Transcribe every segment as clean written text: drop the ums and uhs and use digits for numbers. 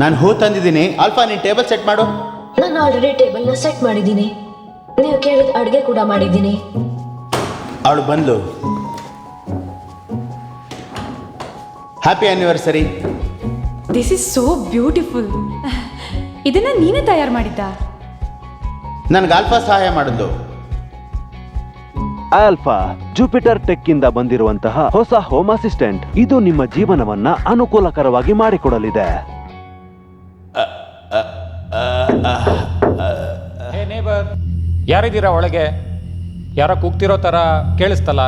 ನಾನು ಹೂ ತಂದಿದ್ದೀನಿ. ಆಲ್ಫಾ, ನೀನು ಟೇಬಲ್ ಸೆಟ್ ಮಾಡು. ನಾನು ಆಲ್ರೆಡಿ ಟೇಬಲ್ನ ಸೆಟ್ ಮಾಡಿದ್ದೀನಿ. ನೀವು ಕೇಳಿದ ಅಡುಗೆ ಕೂಡ ಮಾಡಿದ್ದೀನಿ. ಅವಳು ಬಂದ್ಲು. Happy anniversary. This is so beautiful. ಇದನ್ನ ನೀನೇ ತಯಾರು ಮಾಡಿದ್ದ? ನನಗೆ ಆಲ್ಫಾ ಸಹಾಯ ಮಾಡಿದ್ಲು. ಆಲ್ಫಾ ಜುಪಿಟರ್ ಟೆಕ್ ಇಂದ ಬಂದಿರುವಂತಹ ಹೊಸ ಹೋಮ್ ಅಸಿಸ್ಟೆಂಟ್. ಇದು ನಿಮ್ಮ ಜೀವನವನ್ನ ಅನುಕೂಲಕರವಾಗಿ ಮಾಡಿಕೊಡಲಿದೆ. ಹೇ ನೇಬರ್, ಯಾರಿದ್ದೀರಾ ಒಳಗೆ? ಯಾರೋ ಕೂಗ್ತಿರೋ ಥರ ಕೇಳಿಸ್ತಲ್ಲ.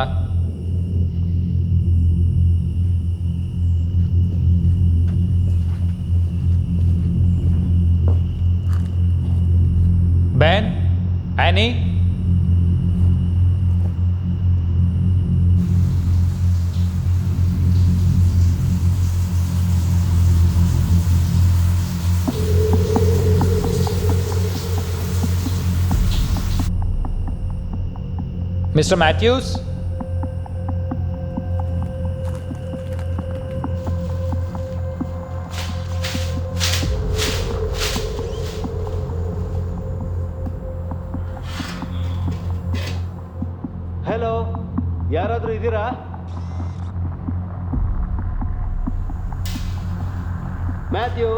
Ben, Annie, mister Mathews, hello, ಯಾರಾದ್ರೂ ಇದ್ದೀರಾ? Matthew,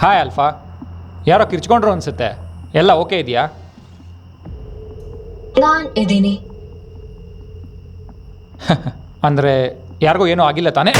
hi Alpha. ಯಾರೋ ಕಿರ್ಚ್ಕೊಂಡ್ರು ಅನ್ಸುತ್ತೆ. ಎಲ್ಲ ಓಕೆ ಇದೆಯಾ? ನಾನು ಇದ್ದೀನಿ. ಅಂದರೆ ಯಾರಿಗೂ ಏನೂ ಆಗಿಲ್ಲ ತಾನೇ?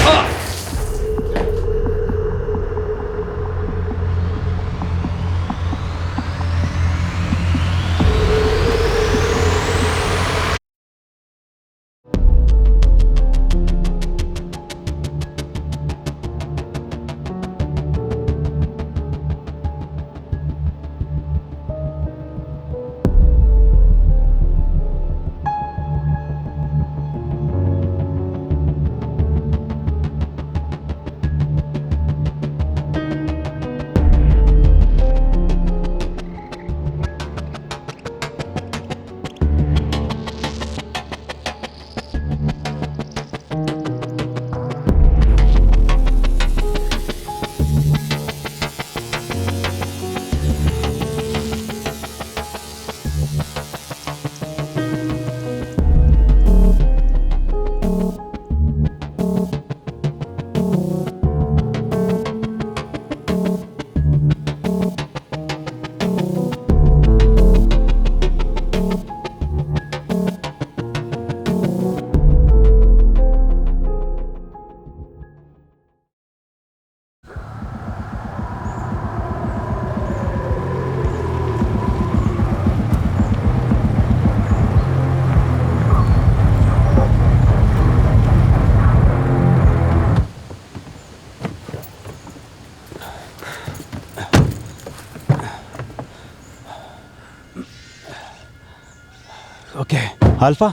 ಓಕೆ ಆಲ್ಫಾ,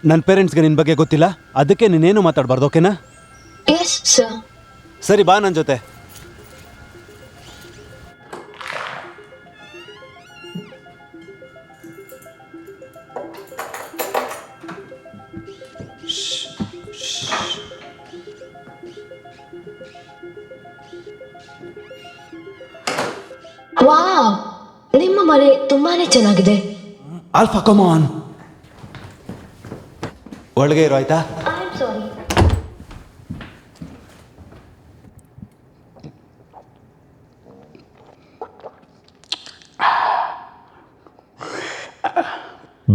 ನನ್ನ ಪೇರೆಂಟ್ಸ್ಗೆ ನಿನ್ನ ಬಗ್ಗೆ ಗೊತ್ತಿಲ್ಲ, ಅದಕ್ಕೆ ನೀನೇನು ಮಾತಾಡಬಾರ್ದು, ಓಕೆನಾ? Yes sir. ಸರಿ, ಬಾ ನನ್ನ ಜೊತೆ. ವಾವ್, ನಿಮ್ಮ ಮನೆ ತುಂಬಾನೇ ಚೆನ್ನಾಗಿದೆ. ಆಲ್ಫಾ, ಕಮ್ ಆನ್, ಒಳಗೆ ಇರೋ ಆಯ್ತಾ? I am sorry.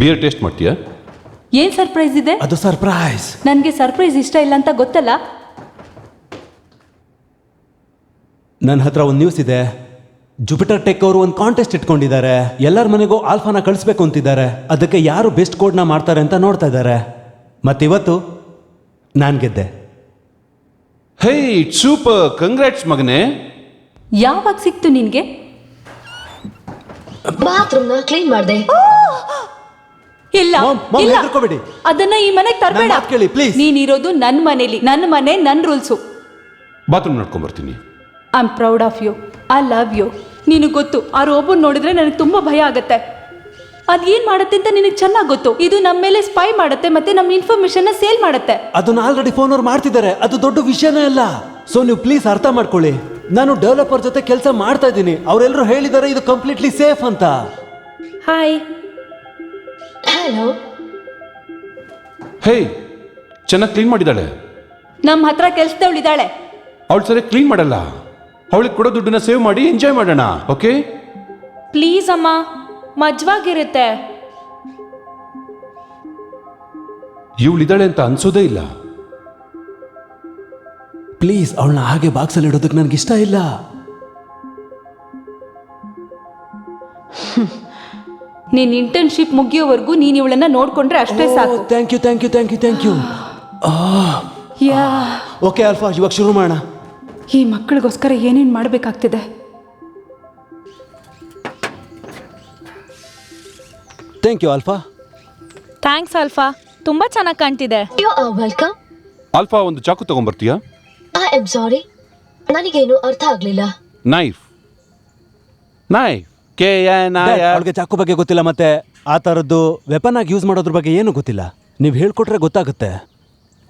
Beer taste ಮಾಡ್ತೀಯಾ? ಏನ್ ಸರ್ಪ್ರೈಸ್ ಇದೆ? ಅದು ಸರ್ಪ್ರೈಸ್. ನನಗೆ ಸರ್ಪ್ರೈಸ್ ಇಷ್ಟ ಇಲ್ಲ ಅಂತ ಗೊತ್ತಲ್ಲ. ನನ್ನ ಹತ್ರ ಒಂದು ನ್ಯೂಸ್ ಇದೆ. ಜುಪಿಟರ್ ಟೆಕ್ ಅವರು ಒಂದು ಕಾಂಟೆಸ್ಟ್ ಇಟ್ಕೊಂಡಿದ್ದಾರೆ. ಎಲ್ಲರ ಮನೆಗೂ ಆಲ್ಫಾನ ಕಳಿಸ್ಬೇಕು ಅಂತಿದ್ದಾರೆ. ಅದಕ್ಕೆ ಯಾರು ಬೆಸ್ಟ್ ಕೋಡ್ನ ಮಾಡ್ತಾರೆ ಅಂತ ನೋಡ್ತಾ ಇದ್ದಾರೆ. ಮತ್ತಿವತ್ತು ನಾನು ಗೆದ್ದೆ. ಹೇ, ಇಟ್ಸ್ ಸೂಪರ್, ಕಂಗ್ರಾಟ್ಸ್ ಮಗನೇ. ಯಾವಾಗ ಸಿಕ್ತು ನಿನ್ಗೆ? ಬಾತ್ರೂಮ್ನ ಕ್ಲೀನ್ ಮಾಡಿದೆ. ಇಲ್ಲ Mom, ಇಲ್ಲ, ಹೆದರ್ಕೋಬೇಡಿ. ಅದನ್ನ ಈ ಮನೆಗೆ ತರಬೇಡ. ನನ್ನ ಮಾತು ಕೇಳಿ, please. ನೀನಿರೋದು ನನ್ನ ಮನೇಲಿ, ನನ್ನ ಮನೆ, ನನ್ನ ರೂಲ್ಸು. ಬಾತ್ರೂಮ್ ನೋಡ್ಕೊಂಬರ್ತೀನಿ. I am proud of you. I love you. ನೀನು ಗೊತ್ತು, ಆ ರೋಬೋನ್ ನೋಡಿದ್ರೆ ನನಗೆ ತುಂಬ ಭಯ ಆಗತ್ತೆ. ಅದೇನ್ ಮಾಡುತ್ತೆ ಅಂತ ನಿನಗೆ ಚೆನ್ನಾಗಿ ಗೊತ್ತು. ಇದು ನಮ್ಮ ಮೇಲೆ ಸ್ಪೈ ಮಾಡುತ್ತೆ ಮತ್ತೆ ನಮ್ಮ ಇನ್ಫಾರ್ಮೇಶನ್ ಸೇಲ್ ಮಾಡುತ್ತೆ. ಅದನ್ನ ಆಲ್ರೆಡಿ ಫೋನ್ ಅವ್ರು ಮಾಡ್ತಿದ್ದಾರೆ. ಅದು ದೊಡ್ಡ ವಿಷಯನೇ ಅಲ್ಲ. ಸೊ ನೀವು ಪ್ಲೀಸ್ ಅರ್ಥ ಮಾಡ್ಕೊಳ್ಳಿ. ನಾನು ಡೆವಲಪರ್ ಜೊತೆ ಕೆಲಸ ಮಾಡ್ತಾ ಇದ್ದೀನಿ. ಅವರೆಲ್ಲರೂ ಹೇಳಿದ್ದಾರೆ ಇದು ಕಂಪ್ಲೀಟ್ಲಿ ಸೇಫ್ ಅಂತ. ಹಾಯ್. ಹಲೋ. ಹೇ, ಚೆನ್ನಾಗಿ ಕ್ಲೀನ್ ಮಾಡಿದ್ದಾಳೆ. ನಮ್ಮ ಹತ್ರ ಕೆಲ್ಸದವಳಿದ್ದಾಳೆ. ಅವಳು ಸರಿ ಕ್ಲೀನ್ ಮಾಡಲ್ಲ. ಅವಳಿಗೆ ಕೊಡೋ ದುಡ್ಡನ್ನ ಸೇವ್ ಮಾಡಿ ಎಂಜಾಯ್ ಮಾಡೋಣ. ಓಕೆ ಪ್ಲೀಸ್ ಅಮ್ಮ, ಮಜ್ವಾಗಿರುತ್ತೆ. ಇವಳಿದ್ದಾಳೆ ಅಂತ ಅನ್ಸೋದೇ ಇಲ್ಲ. ಪ್ಲೀಸ್ ಅವಳನ್ನ ಹಾಗೆ ಬಾಕ್ಸಲ್ಲಿ ಇಡೋದಕ್ಕೆ ನನಗೆ ಇಷ್ಟ ಇಲ್ಲ. ನಿನ್ ಇಂಟರ್ನ್ಶಿಪ್ ಮುಗಿಯೋವರೆಗೂ ನೀನ್ ಇವಳನ್ನ ನೋಡ್ಕೊಂಡ್ರೆ ಅಷ್ಟೇ ಸಾಕು. Thank you thank you thank you thank you. Yeah okay Alpha, ಇವಾಗ ಶುರು ಮಾಡೋಣ. ಈ ಮಕ್ಕಳಿಗೋಸ್ಕರ ಏನೇನ್ ಮಾಡ್ಬೇಕಾಗ್ತಿದೆ. Thank you Alpha. Thanks Alpha, ತುಂಬಾ ಚೆನ್ನಾಗಿ ಕಾಣ್ತಿದೆ. You are welcome. ಆಲ್ಫಾ, ಒಂದು ಚಾಕು ತಗೊಂಡ್ಬರ್ತೀಯಾ? ಐ ಆಮ್ ಸಾರಿ, ನನಗೇನು ಅರ್ಥ ಆಗ್ಲಿಲ್ಲ. ನೈಫ್. ನೈಫ್. ಅವ್ಳಿಗೆ ಚಾಕು ಬಗ್ಗೆ ಗೊತ್ತಿಲ್ಲ, ಮತ್ತೆ ಆ ಥರದ್ದು ವೆಪನ್ ಆಗಿ ಯೂಸ್ ಮಾಡೋದ್ರ ಬಗ್ಗೆ ಏನು ಗೊತ್ತಿಲ್ಲ. ನೀವು ಹೇಳ್ಕೊಟ್ರೆ ಗೊತ್ತಾಗುತ್ತೆ.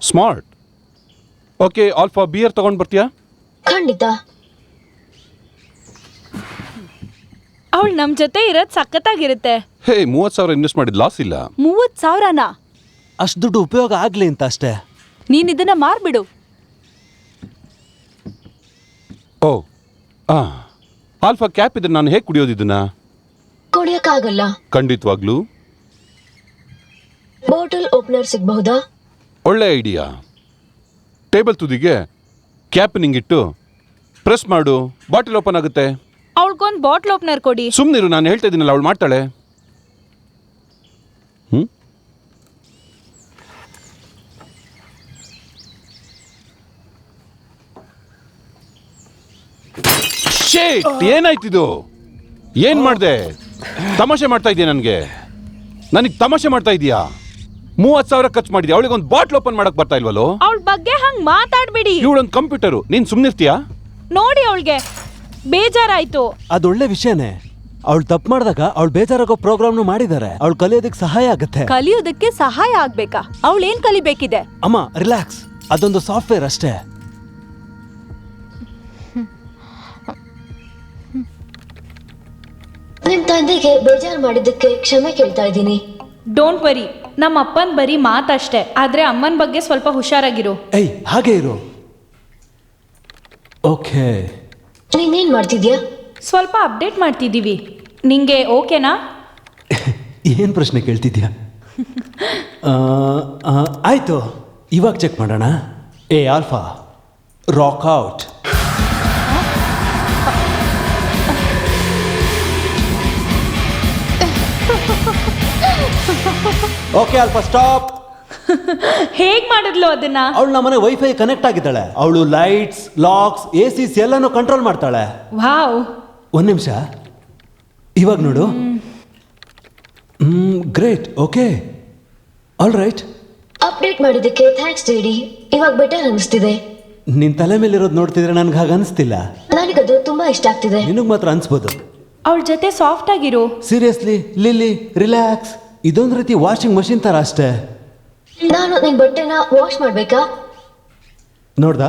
ಸ್ಮಾರ್ಟ್. ಓಕೆ ಆಲ್ಫಾ, ಬಿಯರ್ ತಗೊಂಡ್ ಬರ್ತೀಯಾ? ಖಂಡಿತ. ಅವಳು ನಮ್ ಜೊತೆ ಇರೋದ್ ಸಖತ್ತಾಗಿರುತ್ತೆ. ಹೇ, 30,000 ಇನ್ವೆಸ್ಟ್ ಮಾಡಿದ್ ಲಾಸ್ ಇಲ್ಲ. 30,000ನಾ? ಅಷ್ಟು ದುಡ್ಡು ಉಪಯೋಗ ಆಗ್ಲಿ ಅಂತ ಅಷ್ಟೇ. ನೀನ್ ಇದನ್ನ ಮಾರ್ಬಿಡು. ಓ ಆ ಆಲ್ಫಾ, ಕ್ಯಾಪ್ ಇದ್ರೆ ನಾನು ಹೇಗೆ ಕುಡಿಯೋದು ಇದನ್ನ? ಕುಡಿಯಕ್ಕಾಗಲ್ಲ. ಖಂಡಿತವಾಗ್ಲೂ. ಬಾಟಲ್ ಓಪನರ್ ಸಿಗಬಹುದಾ? ಒಳ್ಳೆ ಐಡಿಯಾ. ಟೇಬಲ್ ತುದಿಗೆ ಕ್ಯಾಪ್ ನಿಂಗಿಟ್ಟು ಪ್ರೆಸ್ ಮಾಡು, ಬಾಟಲ್ ಓಪನ್ ಆಗುತ್ತೆ. ಅವಳಿಗೊಂದು ಬಾಟ್ಲ್ ಓಪನರ್ ಕೊಡಿ. ಸುಮ್ಮನಿರು, ನಾನು ಹೇಳ್ತಾ ಇದ್ದೀನಲ್ಲ, ಅವಳು ಮಾಡ್ತಾಳೆ. ಶೇಟ್, ಏನಾಯ್ತಿದು? ಏನ್ ಮಾಡ್ದೆ? ತಮಾಷೆ ಮಾಡ್ತಾ ಇದೀಯ ನನಗೆ ತಮಾಷೆ ಮಾಡ್ತಾ ಇದೀಯಾ? 30,000 ಖರ್ಚು ಮಾಡಿದ್ಯಾ, ಅವಳಿಗೆ ಒಂದು ಬಾಟ್ಲ್ ಓಪನ್ ಮಾಡಕ್ ಬರ್ತಾ ಇಲ್ವಲ್ಲೋ? ಅವಳ ಬಗ್ಗೆ ಹಂಗ್ ಮಾತಾಡ್ಬಿಡಿ. ಇವಳೊಂದು ಕಂಪ್ಯೂಟರು, ನೀನ್ ಸುಮ್ನಿರ್ತೀಯಾ? ನೋಡಿ, ಅವಳಿಗೆ ಬೇಜಾರಾಯ್ತು. ಅದೊಳ್ಳೆ ವಿಷಯನೇ. ಅವಳು ತಪ್ಪು ಮಾಡಿದಾಗ ಅವಳು ಬೇಜಾರಾಗೋ ಪ್ರೋಗ್ರಾಮ್ನು ಮಾಡಿದ್ದಾರೆ. ಅವಳು ಕಲಿಯೋದಕ್ಕೆ ಸಹಾಯ ಆಗುತ್ತೆ. ಕಲಿಯೋದಕ್ಕೆ ಸಹಾಯ ಆಗ್ಬೇಕಾ? ಅವಳೇನ್ ಕಲಿಬೇಕಿದೆ? ಅಮ್ಮ ರಿಲ್ಯಾಕ್ಸ್, ಅದೊಂದು ಸಾಫ್ಟ್ವೇರ್ ಅಷ್ಟೇ. ನಿಮ್ ತಂದೆಗೆ ಬೇಜಾರು ಮಾಡಿದ್ದಕ್ಕೆ ಕ್ಷಮೆ ಕೇಳ್ತಾ ಇದ್ದೀನಿ. ಡೋಂಟ್ ವರಿ, ನಮ್ಮ ಅಪ್ಪನ್ ಬರೀ ಮಾತಷ್ಟೇ. ಆದ್ರೆ ಅಮ್ಮನ ಬಗ್ಗೆ ಸ್ವಲ್ಪ ಹುಷಾರಾಗಿರು. ಏಯ್, ಹಾಗೆ ಇರು. ಓಕೆ, ನೀನೇನ್ ಮಾಡ್ತಿದ್ಯಾ? ಸ್ವಲ್ಪ ಅಪ್ಡೇಟ್ ಮಾಡ್ತಿದ್ದೀವಿ. ನಿಂಗೆ ಓಕೆನಾ? ಏನು ಪ್ರಶ್ನೆ ಕೇಳ್ತಿದ್ಯಾ? ಆಯ್ತು, ಇವಾಗ ಚೆಕ್ ಮಾಡೋಣ. ಏ alpha, rock out. Okay alpha, stop. ಹೇಗ್ ಮಾಡಿದ್ಲು ಅದನ್ನ? ಅವಳು ನಮ್ಮನೆ ವೈಫೈ ಕನೆಕ್ಟ್ ಆಗಿದ್ದಾಳೆ. ಅವಳು ಲೈಟ್ಸ್, ಲಾಕ್ಸ್, AC ಎಲ್ಲಾನು ಕಂಟ್ರೋಲ್ ಮಾಡ್ತಾಳೆ. ವಾವ್. ಒಂದ್ ನಿಮಿಷ, ಇವಾಗ ನೋಡು. Great. Okay, all right. Update ಮಾಡಿದ್ದಕ್ಕೆ ಥ್ಯಾಂಕ್ಸ್ ಡ್ಯಾಡಿ. ಇವಾಗ ಬೆಟರ್ ಅನಿಸ್ತಿದೆ. ನಿನ್ ತಲೆ ಮೇಲಿರೋದು ನೋಡ್ತಿದ್ರೆ ನನ್ಗೆ ಹಾಗೆ ಅನಿಸ್ತಿಲ್ಲ. ನನಗದು ತುಂಬಾ ಇಷ್ಟ ಆಗ್ತಿದೆ. ನಿನಗ್ ಮಾತ್ರ ಅನ್ಸ್ಬೋದು. ಅವಳ ಜೊತೆ ಸಾಫ್ಟ್ ಆಗಿರು. Seriously Lily, relax. ಇದೊಂದು ರೀತಿ ವಾಷಿಂಗ್ ಮಷಿನ್ ತರ ಅಷ್ಟೇ. ನಾನು ನಿನ್ ಬಟ್ಟೆನ ವಾಶ್ ಮಾಡ್ಬೇಕಾ? ನೋಡ್ದ?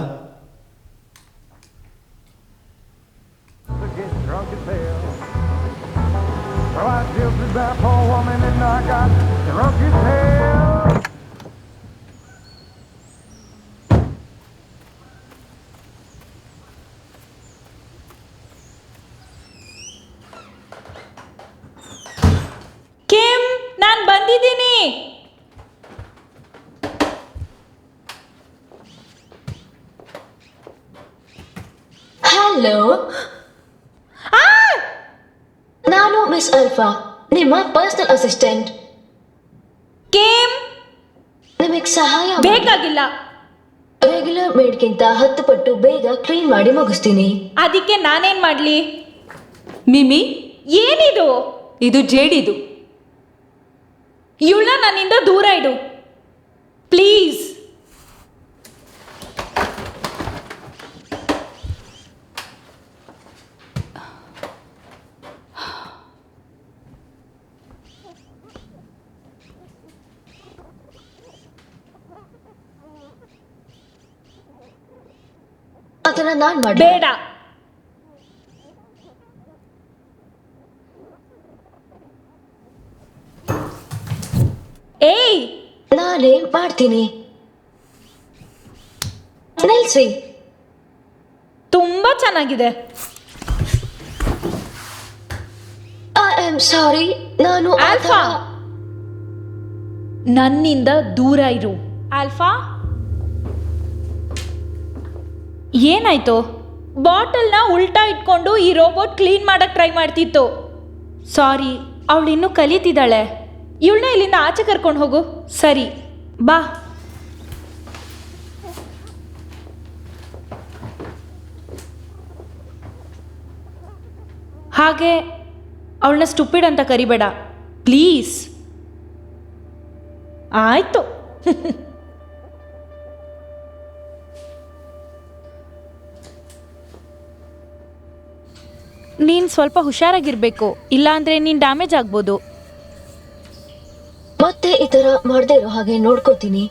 ಕಿಮ್, ನಾನ್ ಬಂದಿದ್ದೀನಿ. ಹಲೋ, ನಾನು ಮಿಸ್ ಅಲ್ಫಾ, ನಿಮ್ಮ ಪರ್ಸನಲ್ ಅಸಿಸ್ಟೆಂಟ್. ಕಿಮ್, ನಿಮಗೆ ಸಹಾಯ ಬೇಕಾಗಿಲ್ಲ. ರೆಗ್ಯುಲರ್ ಮೇಡ್ಗಿಂತ 10 ಪಟ್ಟು ಬೇಗ ಕ್ಲೀನ್ ಮಾಡಿ ಮುಗಿಸ್ತೀನಿ. ಅದಕ್ಕೆ ನಾನೇನ್ ಮಾಡ್ಲಿ? ಮಿಮಿ, ಏನಿದು? ಇದು ಜೇಡಿದು. ಇವಳ ನನ್ನಿಂದ ದೂರ ಇಡು ಪ್ಲೀಸ್. ಅದನ್ನ ನಾನ್ ಮಾಡಿ ಬೇಡ. ಏಯ್, ನಾನೇ ಮಾಡ್ತೀನಿ. ನಿಲ್ಸಿ. ತುಂಬಾ ಚೆನ್ನಾಗಿದೆ. ಐ ಆಮ್ ಸಾರಿ. ನಾನು ಆಲ್ಫಾ, ನನ್ನಿಂದ ದೂರ ಇರು. ಆಲ್ಫಾ, ಏನಾಯ್ತು? ಬಾಟಲ್ನ ಉಲ್ಟಾ ಇಟ್ಕೊಂಡು ಈ ರೋಬೋಟ್ ಕ್ಲೀನ್ ಮಾಡಕ್ ಟ್ರೈ ಮಾಡ್ತಿತ್ತು. ಸಾರಿ, ಅವಳು ಇನ್ನೂ ಕಲಿತಿದ್ದಾಳೆ. ಇವಳನ್ನ ಇಲ್ಲಿಂದ ಆಚೆ ಕರ್ಕೊಂಡು ಹೋಗು. ಸರಿ, ಬಾ. ಹಾಗೆ ಅವಳನ್ನ ಸ್ಟುಪಿಡ್ ಅಂತ ಕರಿಬೇಡ ಪ್ಲೀಸ್. ಆಯ್ತು. ನೀನು ಸ್ವಲ್ಪ ಹುಷಾರಾಗಿರ್ಬೇಕು, ಇಲ್ಲಾಂದ್ರೆ ನೀನು ಡ್ಯಾಮೇಜ್ ಆಗ್ಬೋದು. ಮತ್ತೆ ಈ ತರ ಮಾಡದೇ ಇರೋ ಹಾಗೆ ನೋಡ್ಕೋತೀನಿ.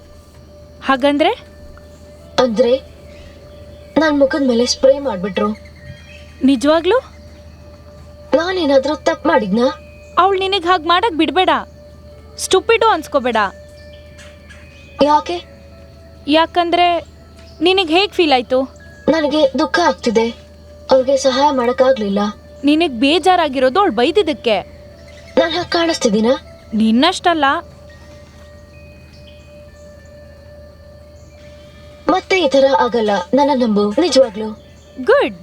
ಹಾಗಂದ್ರೆ ಅಂದ್ರೆ ನನ್ ಮುಖದ ಮೇಲೆ ಸ್ಪ್ರೇ ಮಾಡ್ಬಿಟ್ರು. ನಿಜವಾಗ್ಲೂ ನಾನೇನಾದ್ರೂ ತಪ್ಪು ಮಾಡಿದ್ನಾ? ಅವಳು ನಿನಗೆ ಹಾಗೆ ಮಾಡಕ್ ಬಿಡಬೇಡ. ಸ್ಟುಪಿಡು ಅನ್ಸ್ಕೋಬೇಡ. ಯಾಕೆ? ಯಾಕಂದ್ರೆ ನಿನಗೆ ಹೇಗೆ ಫೀಲ್ ಆಯ್ತು? ನನಗೆ ದುಃಖ ಆಗ್ತಿದೆ. ಅವ್ರಿಗೆ ಸಹಾಯ ಮಾಡಕ್ಕಾಗ್ಲಿಲ್ಲ. ನಿನಗೆ ಬೇಜಾರಾಗಿರೋದು ಅವಳು ಬೈದಿದ್ದಕ್ಕೆ. ನಾನು ಹಾಗೆ ಕಾಣಿಸ್ತಿದ್ದೀನಾ? ನಿನ್ನಷ್ಟಲ್ಲ. ಮತ್ತೆ ಈ ತರ ಆಗಲ್ಲ, ನನ್ನ ನಂಬು. ನಿಜವಾಗ್ಲು. ಗುಡ್.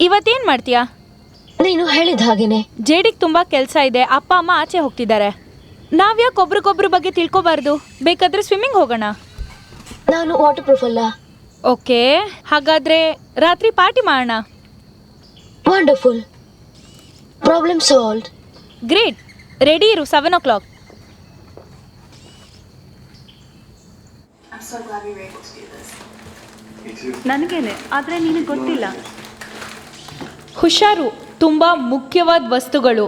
ಇವತ್ತೇನು ಮಾಡ್ತೀಯಾ? ನೀನು ಹೇಳಿದ ಹಾಗೇನೆ. ಜೇಡಿಗೆ ತುಂಬ ಕೆಲಸ ಇದೆ. ಅಪ್ಪ ಅಮ್ಮ ಆಚೆ ಹೋಗ್ತಿದ್ದಾರೆ. ನಾವ್ಯಾಕೆ ಒಬ್ರಿಗೊಬ್ರ ಬಗ್ಗೆ ತಿಳ್ಕೊಬಾರ್ದು? ಬೇಕಾದ್ರೆ ಸ್ವಿಮ್ಮಿಂಗ್ ಹೋಗೋಣ. ನಾನು ವಾಟರ್ ಪ್ರೂಫ್ ಅಲ್ಲ. ಓಕೆ, ಹಾಗಾದ್ರೆ ರಾತ್ರಿ ಪಾರ್ಟಿ ಮಾಡೋಣ. Wonderful. Problem solved. Great. Ready ಇರು. 7 o'clock. ನನಗೇನೆ, ಆದರೆ ನಿನಗೆ ಗೊತ್ತಿಲ್ಲ. ಹುಷಾರು, ತುಂಬ ಮುಖ್ಯವಾದ ವಸ್ತುಗಳು.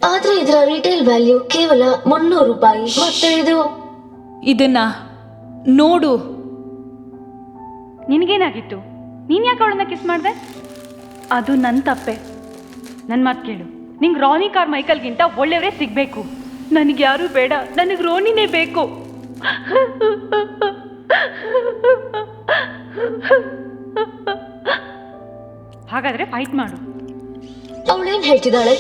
ಆದ್ರೆ ಇದರ ರಿಟೇಲ್ ವ್ಯಾಲ್ಯೂ ಕೇವಲ 300 ರೂಪಾಯಿ. ಮತ್ತೆ ಇದು ಇದನ್ನ ನೋಡು. ನಿನಗೇನಾಗಿತ್ತು? ನೀನು ಯಾಕೆ ಅವಳನ್ನ ಕಿಸ್ ಮಾಡಿದೆ? ಅದು ನನ್ನ ತಪ್ಪೆ. ನನ್ನ ಮಾತು ಕೇಳು. ನಿಂಗೆ ರೋನಿ ಕಾರ್ ಮೈಕಲ್ಗಿಂತ ಒಳ್ಳೆಯವರೇ ಸಿಗಬೇಕು. ನನಗೆ ಯಾರೂ ಬೇಡ, ನನಗೆ ರೋನಿನೇ ಬೇಕು. ಹಾಗಾದ್ರೆ ಫೈಟ್ ಮಾಡು. ಅವಳೇನ್ ಹೇಳ್ತಿದ್ದಾಳೆ?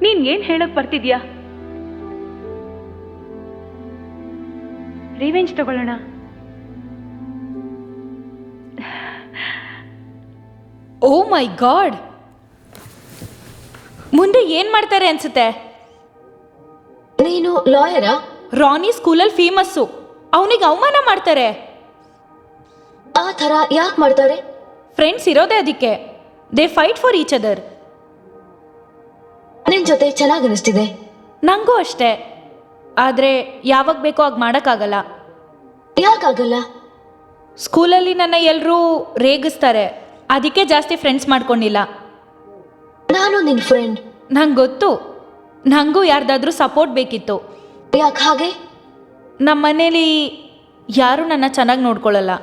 ನೀನ್ ಏನ್ ಹೇಳಕ್ ಬರ್ತಿದ್ಯಾ? ರಿವೆಂಜ್ ತಗೊಳ್ಳೋಣ. ಓ ಮೈ ಗಾಡ್, ಮುಂದೆ ಏನ್ ಮಾಡ್ತಾರೆ ಅನ್ಸುತ್ತೆ? ನೀನು ಲಾಯರಾ? ರಾನಿ ಸ್ಕೂಲಲ್ಲಿ ಫೇಮಸ್ಸು. ಅವನಿಗೆ ಅವಮಾನ ಮಾಡ್ತಾರೆ. ಆ ಥರ ಯಾಕೆ ಮಾಡ್ತಾರೆ? ಫ್ರೆಂಡ್ಸ್ ಇರೋದೇ ಅದಕ್ಕೆ. They fight for each other. ನಿನ್ ಜೊತೆ ಚೆನ್ನಾಗಿ ಅನಿಸ್ತಿದೆ. ನಂಗೂ ಅಷ್ಟೇ. ಆದರೆ ಯಾವಾಗ ಬೇಕೋ ಆಗ ಮಾಡೋಕ್ಕಾಗಲ್ಲ. ಯಾಕಾಗಲ್ಲ? ಸ್ಕೂಲಲ್ಲಿ ನನ್ನ ಎಲ್ಲರೂ ರೇಗಿಸ್ತಾರೆ. ಅದಕ್ಕೆ ಜಾಸ್ತಿ ಫ್ರೆಂಡ್ಸ್ ಮಾಡ್ಕೊಂಡಿಲ್ಲ. ನಾನು ನಿನ್ ಫ್ರೆಂಡ್. ನಂಗೆ ಗೊತ್ತು. ನನಗೂ ಯಾರ್ದಾದ್ರೂ ಸಪೋರ್ಟ್ ಬೇಕಿತ್ತು. ಯಾಕೆ ಹಾಗೆ? ನಮ್ಮ ಮನೇಲಿ ಯಾರೂ ನನ್ನ ಚೆನ್ನಾಗಿ ನೋಡ್ಕೊಳ್ಳಲ್ಲ.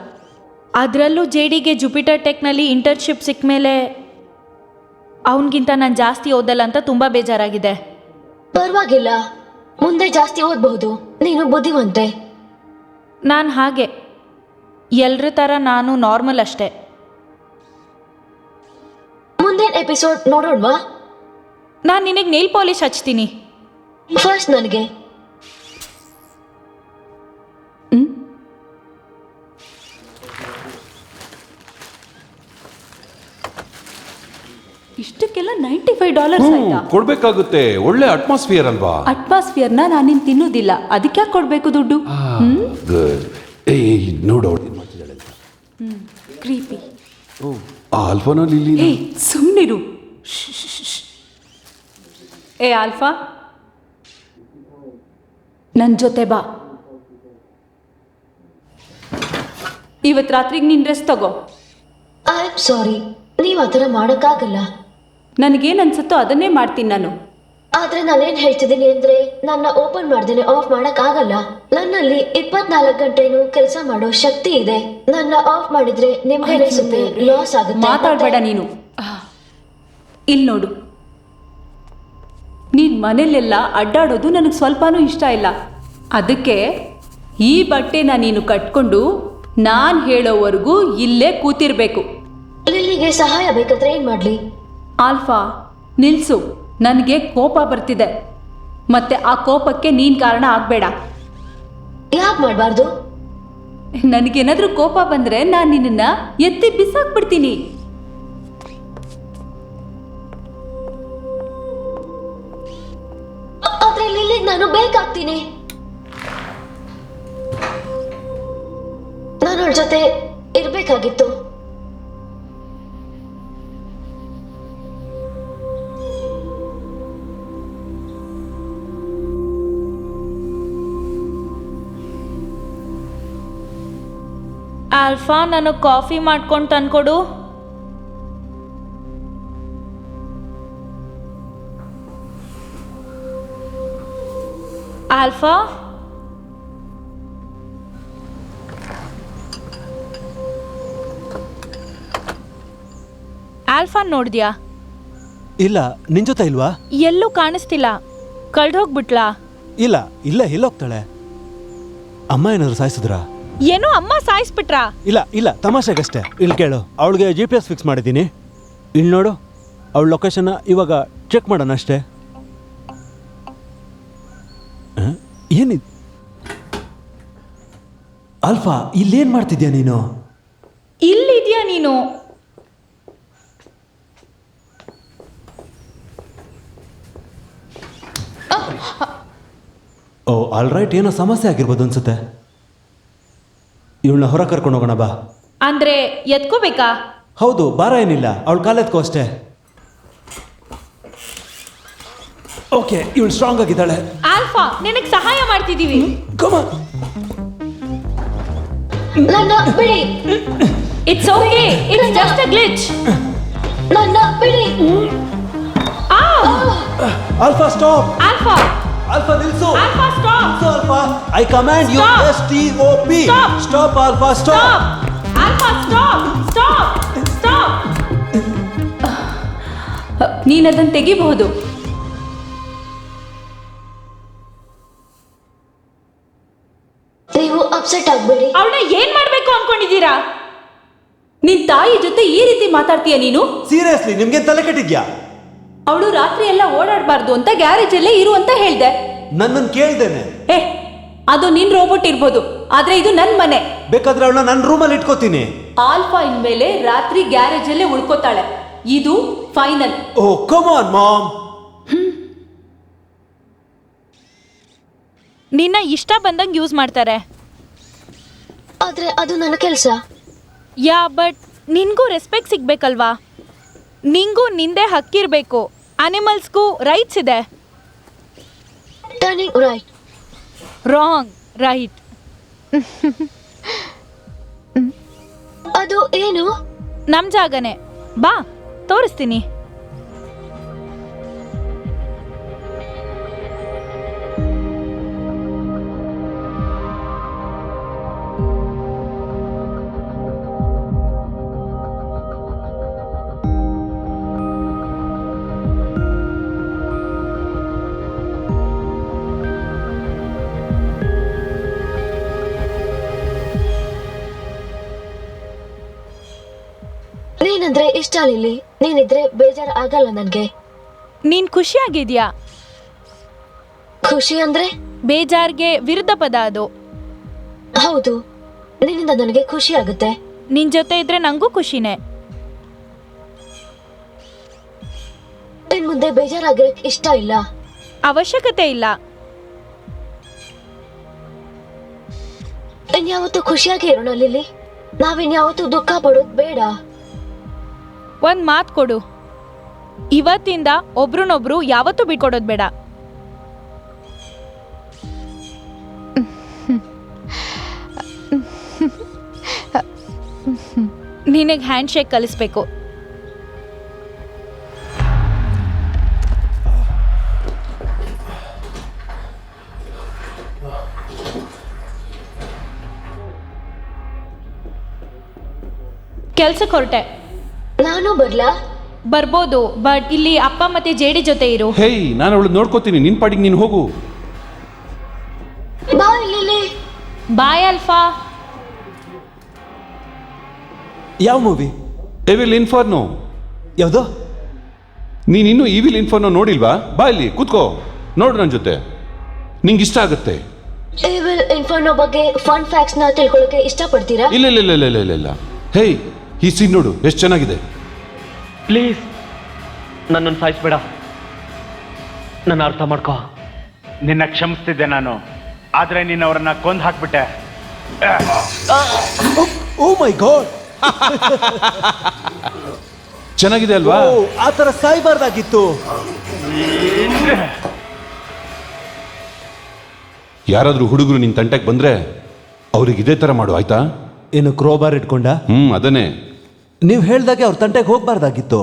ಅದರಲ್ಲೂ ಜೇಡಿಗೆ ಜುಪಿಟರ್ ಟೆಕ್ನಲ್ಲಿ ಇಂಟರ್ನ್ಶಿಪ್ ಸಿಕ್ಕ ಮೇಲೆ ಅವನಿಗಿಂತ ನಾನು ಜಾಸ್ತಿ ಓದಲ್ಲ ಅಂತ ತುಂಬ ಬೇಜಾರಾಗಿದೆ. ಪರವಾಗಿಲ್ಲ, ಮುಂದೆ ಜಾಸ್ತಿ ಓದಬಹುದು. ನೀನು ಬುದ್ಧಿವಂತೆ. ನಾನು ಹಾಗೆ ಎಲ್ಲರ ಥರ ನಾನು ನಾರ್ಮಲ್ ಅಷ್ಟೇ. ಮುಂದಿನ ಎಪಿಸೋಡ್ ನೋಡೋಣವಾ? ನಾನು ನಿನಗೆ ನೇಲ್ ಪಾಲಿಶ್ ಹಚ್ತೀನಿ. ಫಸ್ಟ್ ನನಗೆ. ಇಷ್ಟಕ್ಕೆಲ್ಲ $95 ಆಯ್ತಾ? ಕೊಡ್ಬೇಕಾಗುತ್ತೆ. ಒಳ್ಳೆ ಅಟ್ಮಾಸ್ಫಿಯರ್ ಅಲ್ವಾ? ಅಟ್ಮಾಸ್ಫಿಯರ್ನ ನಾನಿನ್ ತಿನ್ನೋದಿಲ್ಲ. ಅದಕ್ಕೆ ಯಾಕೆ ಕೊಡ್ಬೇಕು ದುಡ್ಡು? ನೋಡು ಕ್ರೀಪಿ. ಆಲ್ಫಾನ ಲಿಲ್ಲಿ. ಏ ಸುಮ್ಮನಿರು. ಏ ಆಲ್ಫಾ, ನನ್ನ ಜೊತೆ ಬಾ. ಇವತ್ತು ರಾತ್ರಿಗೆ ನೀನು ರೆಸ್ಟ್ ತಗೋ. ಐ ಆಮ್ ಸಾರಿ, ನೀವು ಆ ಥರ ಮಾಡೋಕ್ಕಾಗಲ್ಲ. ನನಗೇನು ಅನ್ಸುತ್ತೋ ಅದನ್ನೇ ಮಾಡ್ತೀನಿ ನಾನು. ಆದ್ರೆ ನಾನೇನ್ ಹೇಳ್ತಿದ್ದೀನಿ ಅಂದ್ರೆ ನನ್ನ ಓಪನ್ ಮಾಡ್ದೇನೆ ಆಫ್ ಮಾಡಕ್ ಆಗಲ್ಲ. ನನ್ನಲ್ಲಿ 24 ಗಂಟೆನೂ ಕೆಲಸ ಮಾಡೋ ಶಕ್ತಿ ಇದೆ. ನನ್ನ ಆಫ್ ಮಾಡಿದ್ರೆ ನಿಮ್ಗೆ ಅನ್ಸುತ್ತೆ ಲಾಸ್ ಆಗುತ್ತೆ. ಮಾತಾಡ್ಬೇಡ ನೀನು. ಇಲ್ಲಿ ನೋಡು, ನೀನ್ ಮನೇಲೆಲ್ಲ ಅಡ್ಡಾಡೋದು ನನಗೆ ಸ್ವಲ್ಪನೂ ಇಷ್ಟ ಇಲ್ಲ. ಅದಕ್ಕೆ ಈ ಬಟ್ಟೆನ ನೀನು ಕಟ್ಕೊಂಡು ನಾನು ಹೇಳೋವರೆಗೂ ಇಲ್ಲೇ ಕೂತಿರ್ಬೇಕು. ಲಿಲ್ಲಿಗೆ ಸಹಾಯ ಬೇಕಾದ್ರೆ ಏನ್ ಮಾಡ್ಲಿ? ಆಲ್ಫಾ, ನಿಲ್ಸು. ನನಗೆ ಕೋಪ ಬರ್ತಿದೆ. ಮತ್ತೆ ಆ ಕೋಪಕ್ಕೆ ನೀನ್ ಕಾರಣ ಆಗ್ಬೇಡ. ಯಾಕೆ ಮಾಡ್ಬಾರ್ದು? ನನಗೇನಾದ್ರೂ ಕೋಪ ಬಂದ್ರೆ ನಾನು ನಿನ್ನ ಎತ್ತಿ ಬಿಸಾಕ್ಬಿಡ್ತೀನಿ. ಆದ್ರೆ ಲಿಲ್ಲಿಗೆ ನಾನು ಬೇಕಾಗ್ತೀನಿ. ನಾನು ಅವಳ ಜೊತೆ ಇರ್ಬೇಕಾಗಿತ್ತು. ಆಲ್ಫಾ, ನನಗೆ ಕಾಫಿ ಮಾಡ್ಕೊಂಡು ತಂದ್ಕೊಡು. ಆಲ್ಫಾ, ಆಲ್ಫಾ ನೋಡಿದ್ಯಾ? ಇಲ್ಲ, ನಿನ್ ಜೊತೆ ಇಲ್ವಾ? ಎಲ್ಲೂ ಕಾಣಿಸ್ತಿಲ್ಲ. ಕಳ್ದೋಗ್ಬಿಟ್ಲಾ? ಇಲ್ಲ, ಇಲ್ಲ, ಎಲ್ಲೋಗ್ತಾಳೆ? ಅಮ್ಮ ಏನಾದ್ರು ಸಾಯಿಸಿದ್ರಾ? ಏನೋ ಅಮ್ಮ ಸಾಯಿಸ್ಬಿಟ್ರಾ? ಇಲ್ಲ ಇಲ್ಲ, ತಮಾಷೆಗಷ್ಟೇ. ಇಲ್ಲಿ ಕೇಳು, ಅವಳಿಗೆ GPS ಫಿಕ್ಸ್ ಮಾಡಿದ್ದೀನಿ. ಇಲ್ಲಿ ನೋಡು, ಅವಳ ಲೊಕೇಶನ್ನ ಇವಾಗ ಚೆಕ್ ಮಾಡೋಣ ಅಷ್ಟೇ. ಏನಿದು ಆಲ್ಫಾ, ಇಲ್ಲೇನ್ ಮಾಡ್ತಿದ್ಯಾ ನೀನು? ಇಲ್ಲಿದ್ಯಾ ನೀನು? ಓ, ಆಲ್ ರೈಟ್, ಏನೋ ಸಮಸ್ಯೆ ಆಗಿರ್ಬೋದು ಅನ್ಸುತ್ತೆ. ಇವಳನ್ನ ಹೊರ ಕರ್ಕೊಂಡು ಹೋಗೋಣ ಬಾ. ಅಂದ್ರೆ ಎತ್ಕೋಬೇಕಾ? ಹೌದು, ಭಾರ ಏನಿಲ್ಲ, ಅವಳು ಕಾಲೆತ್ಕೋ ಅಷ್ಟೇ. ಓಕೆ, ಇವಳು ಸ್ಟ್ರಾಂಗ್ ಆಗಿದ್ದಾಳೆ. ಆಲ್ಫಾ, ನಿನಗೆ ಸಹಾಯ ಮಾಡ್ತಿದೀವಿ. ಕಮ ನನ್ನ ಬಿಡಿ. It's okay, it's just a glitch. ನನ್ನ ಬಿಡಿ. Alpha, stop. ಆಲ್ಫಾ, ಆಲ್ಫಾ, ನಿಲ್ಸು. Alpha, stop. Alpha, I command you. STOP. Stop Alpha, stop. Alpha, stop, stop, stop. ನೀನ್ ಅದನ್ನ ತೆಗಿಬಹುದು. ನೀವು ಅಪ್ಸೆಟ್ ಆಗ್ಬೇಡಿ. ಅವಳನ್ನ ಏನ್ ಮಾಡ್ಬೇಕು ಅನ್ಕೊಂಡಿದ್ದೀರಾ? ನಿನ್ ತಾಯಿ ಜೊತೆ ಈ ರೀತಿ ಮಾತಾಡ್ತೀಯ ನೀನು? ಸೀರಿಯಸ್ಲಿ, ನಿಮ್ಗೆ ತಲೆ ಕೆಟ್ಟಿದ್ಯಾ? ಅವಳು ರಾತ್ರಿ ಎಲ್ಲ ಓಡಾಡಬಾರ್ದು ಅಂತ ಗ್ಯಾರೇಜ್ ಅಲ್ಲೇ ಇರು ಅಂತ ಹೇಳ್ದೆ. ನನ್ನನ್ನು ಕೇಳ್ದೇನೆ. ಅದು ನಿನ್ ರೋಬೋಟ್ ಇರ್ಬೋದು, ಆದ್ರೆ ಇದು ನನ್ ಮನೆ. ಬೇಕಾದ್ರೆ ಅವಳನ್ನ ನನ್ನ ರೂಮಲ್ಲಿ ಇಟ್ಕೋತೀನಿ. ಆಲ್ಫಾ ಇನ್ಮೇಲೆ ರಾತ್ರಿ ಗ್ಯಾರೇಜ್ ಅಲ್ಲೇ ಉಳ್ಕೋತಾಳೆ. ಇದು final. Oh, come on mom. ನಿನ್ನ ಇಷ್ಟ ಬಂದಂಗೆ ಯೂಸ್ ಮಾಡ್ತಾರೆ. ಆದ್ರೆ ಅದು ನನ್ನ ಕೆಲಸ. ಯಾ, ಬಟ್ ನಿನ್ಗೂ ರೆಸ್ಪೆಕ್ಟ್ ಸಿಗ್ಬೇಕಲ್ವಾ? ನಿಂಗೂ ನಿಂದೆ ಹಕ್ಕಿರ್ಬೇಕು. ಅನಿಮಲ್ಸ್ಗೂ ರೈಟ್ಸ್ ಇದೆ. Turning right. Wrong, right. ಅದು ಏನು? ನಮ್ ಜಾಗನೆ. ಬಾ, ತೋರಿಸ್ತೀನಿ. ನೀನಂದ್ರೆ ಇಷ್ಟ ಲಿಲ್ಲಿ. ನೀನಿದ್ರೆ ಬೇಜಾರು ಆಗಲ್ಲ ನನ್ಗೆ. ನೀನ್ ಖುಷಿಯಾಗಿದ್ಯಾ? ಖುಷಿ ಅಂದ್ರೆ ಬೇಜಾರ್ಗೆ ವಿರುದ್ಧ ಪದ ಅದು. ಹೌದು, ನಿನ್ನಿಂದ ನನಗೆ ಖುಷಿ ಆಗುತ್ತೆ. ನಿನ್ ಜೊತೆ ಇದ್ರೆ ನಂಗೂ ಖುಷಿನೇ. ಇನ್ ಮುಂದೆ ಬೇಜಾರಾಗಿರಕ್ ಇಷ್ಟ ಇಲ್ಲ. ಅವಶ್ಯಕತೆ ಇಲ್ಲ. ಇನ್ಯಾವತ್ತೂ ಖುಷಿಯಾಗಿ ಇರೋಣ ಲಿಲ್ಲಿ. ನಾವಿನ್ಯಾವತ್ತೂ ದುಃಖ ಪಡೋದ್ ಬೇಡ. ಒಂದ್ ಮಾತ್ ಕೊಡು, ಇವತ್ತಿಂದ ಒಬ್ರನ್ನೊಬ್ರು ಯಾವತ್ತೂ ಬಿಟ್ಕೊಡೋದ್ ಬೇಡ. ನಿನಗೆ ಹ್ಯಾಂಡ್ ಶೇಕ್ ಕಲಿಸ್ಬೇಕು. ಕೆಲ್ಸಕ್ಕೆ ಹೊರಟೆ. ನಾನು ಬರ್ಲಾ? ಬರ್ಬೋದು, ಬಟ್ ಇಲ್ಲಿ ಅಪ್ಪ ಮತ್ತೆ ಜೇಡಿ ಜೊತೆ ಇರು. ಹೇಯ್, ನಾನು ಅವಳು ನೋಡ್ಕೋತೀನಿ, ನಿನ್ ಪಾಡಿಗೆ ನೀನು ಹೋಗು. ಬಾಯ್ ಲಿಲಿ. ಬಾಯ್ ಅಲ್ಫಾ. ಯಾವ ಮೂವಿ? Evil Inferno. ಯಾವುದು? ನೀನಿನ್ನೂ ಇವಿಲ್ ಇನ್ಫರ್ನೋ ನೋಡಿಲ್ವಾ? ಬಾ ಇಲ್ಲಿ ಕೂತ್ಕೋ, ನೋಡು ನನ್ನ ಜೊತೆ, ನಿಂಗೆ ಇಷ್ಟ ಆಗುತ್ತೆ. Evil Inferno ಬಗ್ಗೆ ಫನ್ ಫ್ಯಾಕ್ಟ್ಸ್ ನ ತಿಳ್ಕೊಳ್ಳೋಕೆ ಇಷ್ಟಪಡ್ತೀರಾ? ಇಲ್ಲ ಇಲ್ಲ ಇಲ್ಲ ಇಲ್ಲ ಇಲ್ಲ ಇಲ್ಲ. ಹೇಯ್, ಈ ಸೀನ್ ನೋಡು ಎಷ್ಟು ಚೆನ್ನಾಗಿದೆ. ಪ್ಲೀಸ್ ನನ್ನನ್ನು ಸಾಯಿಸ್ಬೇಡ, ನನ್ನ ಅರ್ಥ ಮಾಡ್ಕೋ. ನಿನ್ನ ಕ್ಷಮಿಸ್ತಿದ್ದೆ ನಾನು, ಆದ್ರೆ ನೀನು ಅವರನ್ನ ಕೊಂದು ಹಾಕ್ಬಿಟ್ಟೆ. ಓ ಮೈ ಗಾಡ್, ಚೆನ್ನಾಗಿದೆ ಅಲ್ವಾ? ಆ ಥರ ಸಾಯ್ಬಾರ್ದಾಗಿತ್ತು. ಯಾರಾದ್ರೂ ಹುಡುಗರು ನಿನ್ ತಂಟೆಗೆ ಬಂದ್ರೆ ಅವ್ರಿಗೆ ಇದೇ ತರ ಮಾಡು, ಆಯ್ತಾ? ಏನು ಕ್ರೋಬಾರ್ ಇಟ್ಕೊಂಡ? ಅದನ್ನೇ. ನೀವು ಹೇಳ್ದಾಗೆ ಅವ್ರ ತಂಟೆಗೆ ಹೋಗ್ಬಾರ್ದಾಗಿತ್ತು.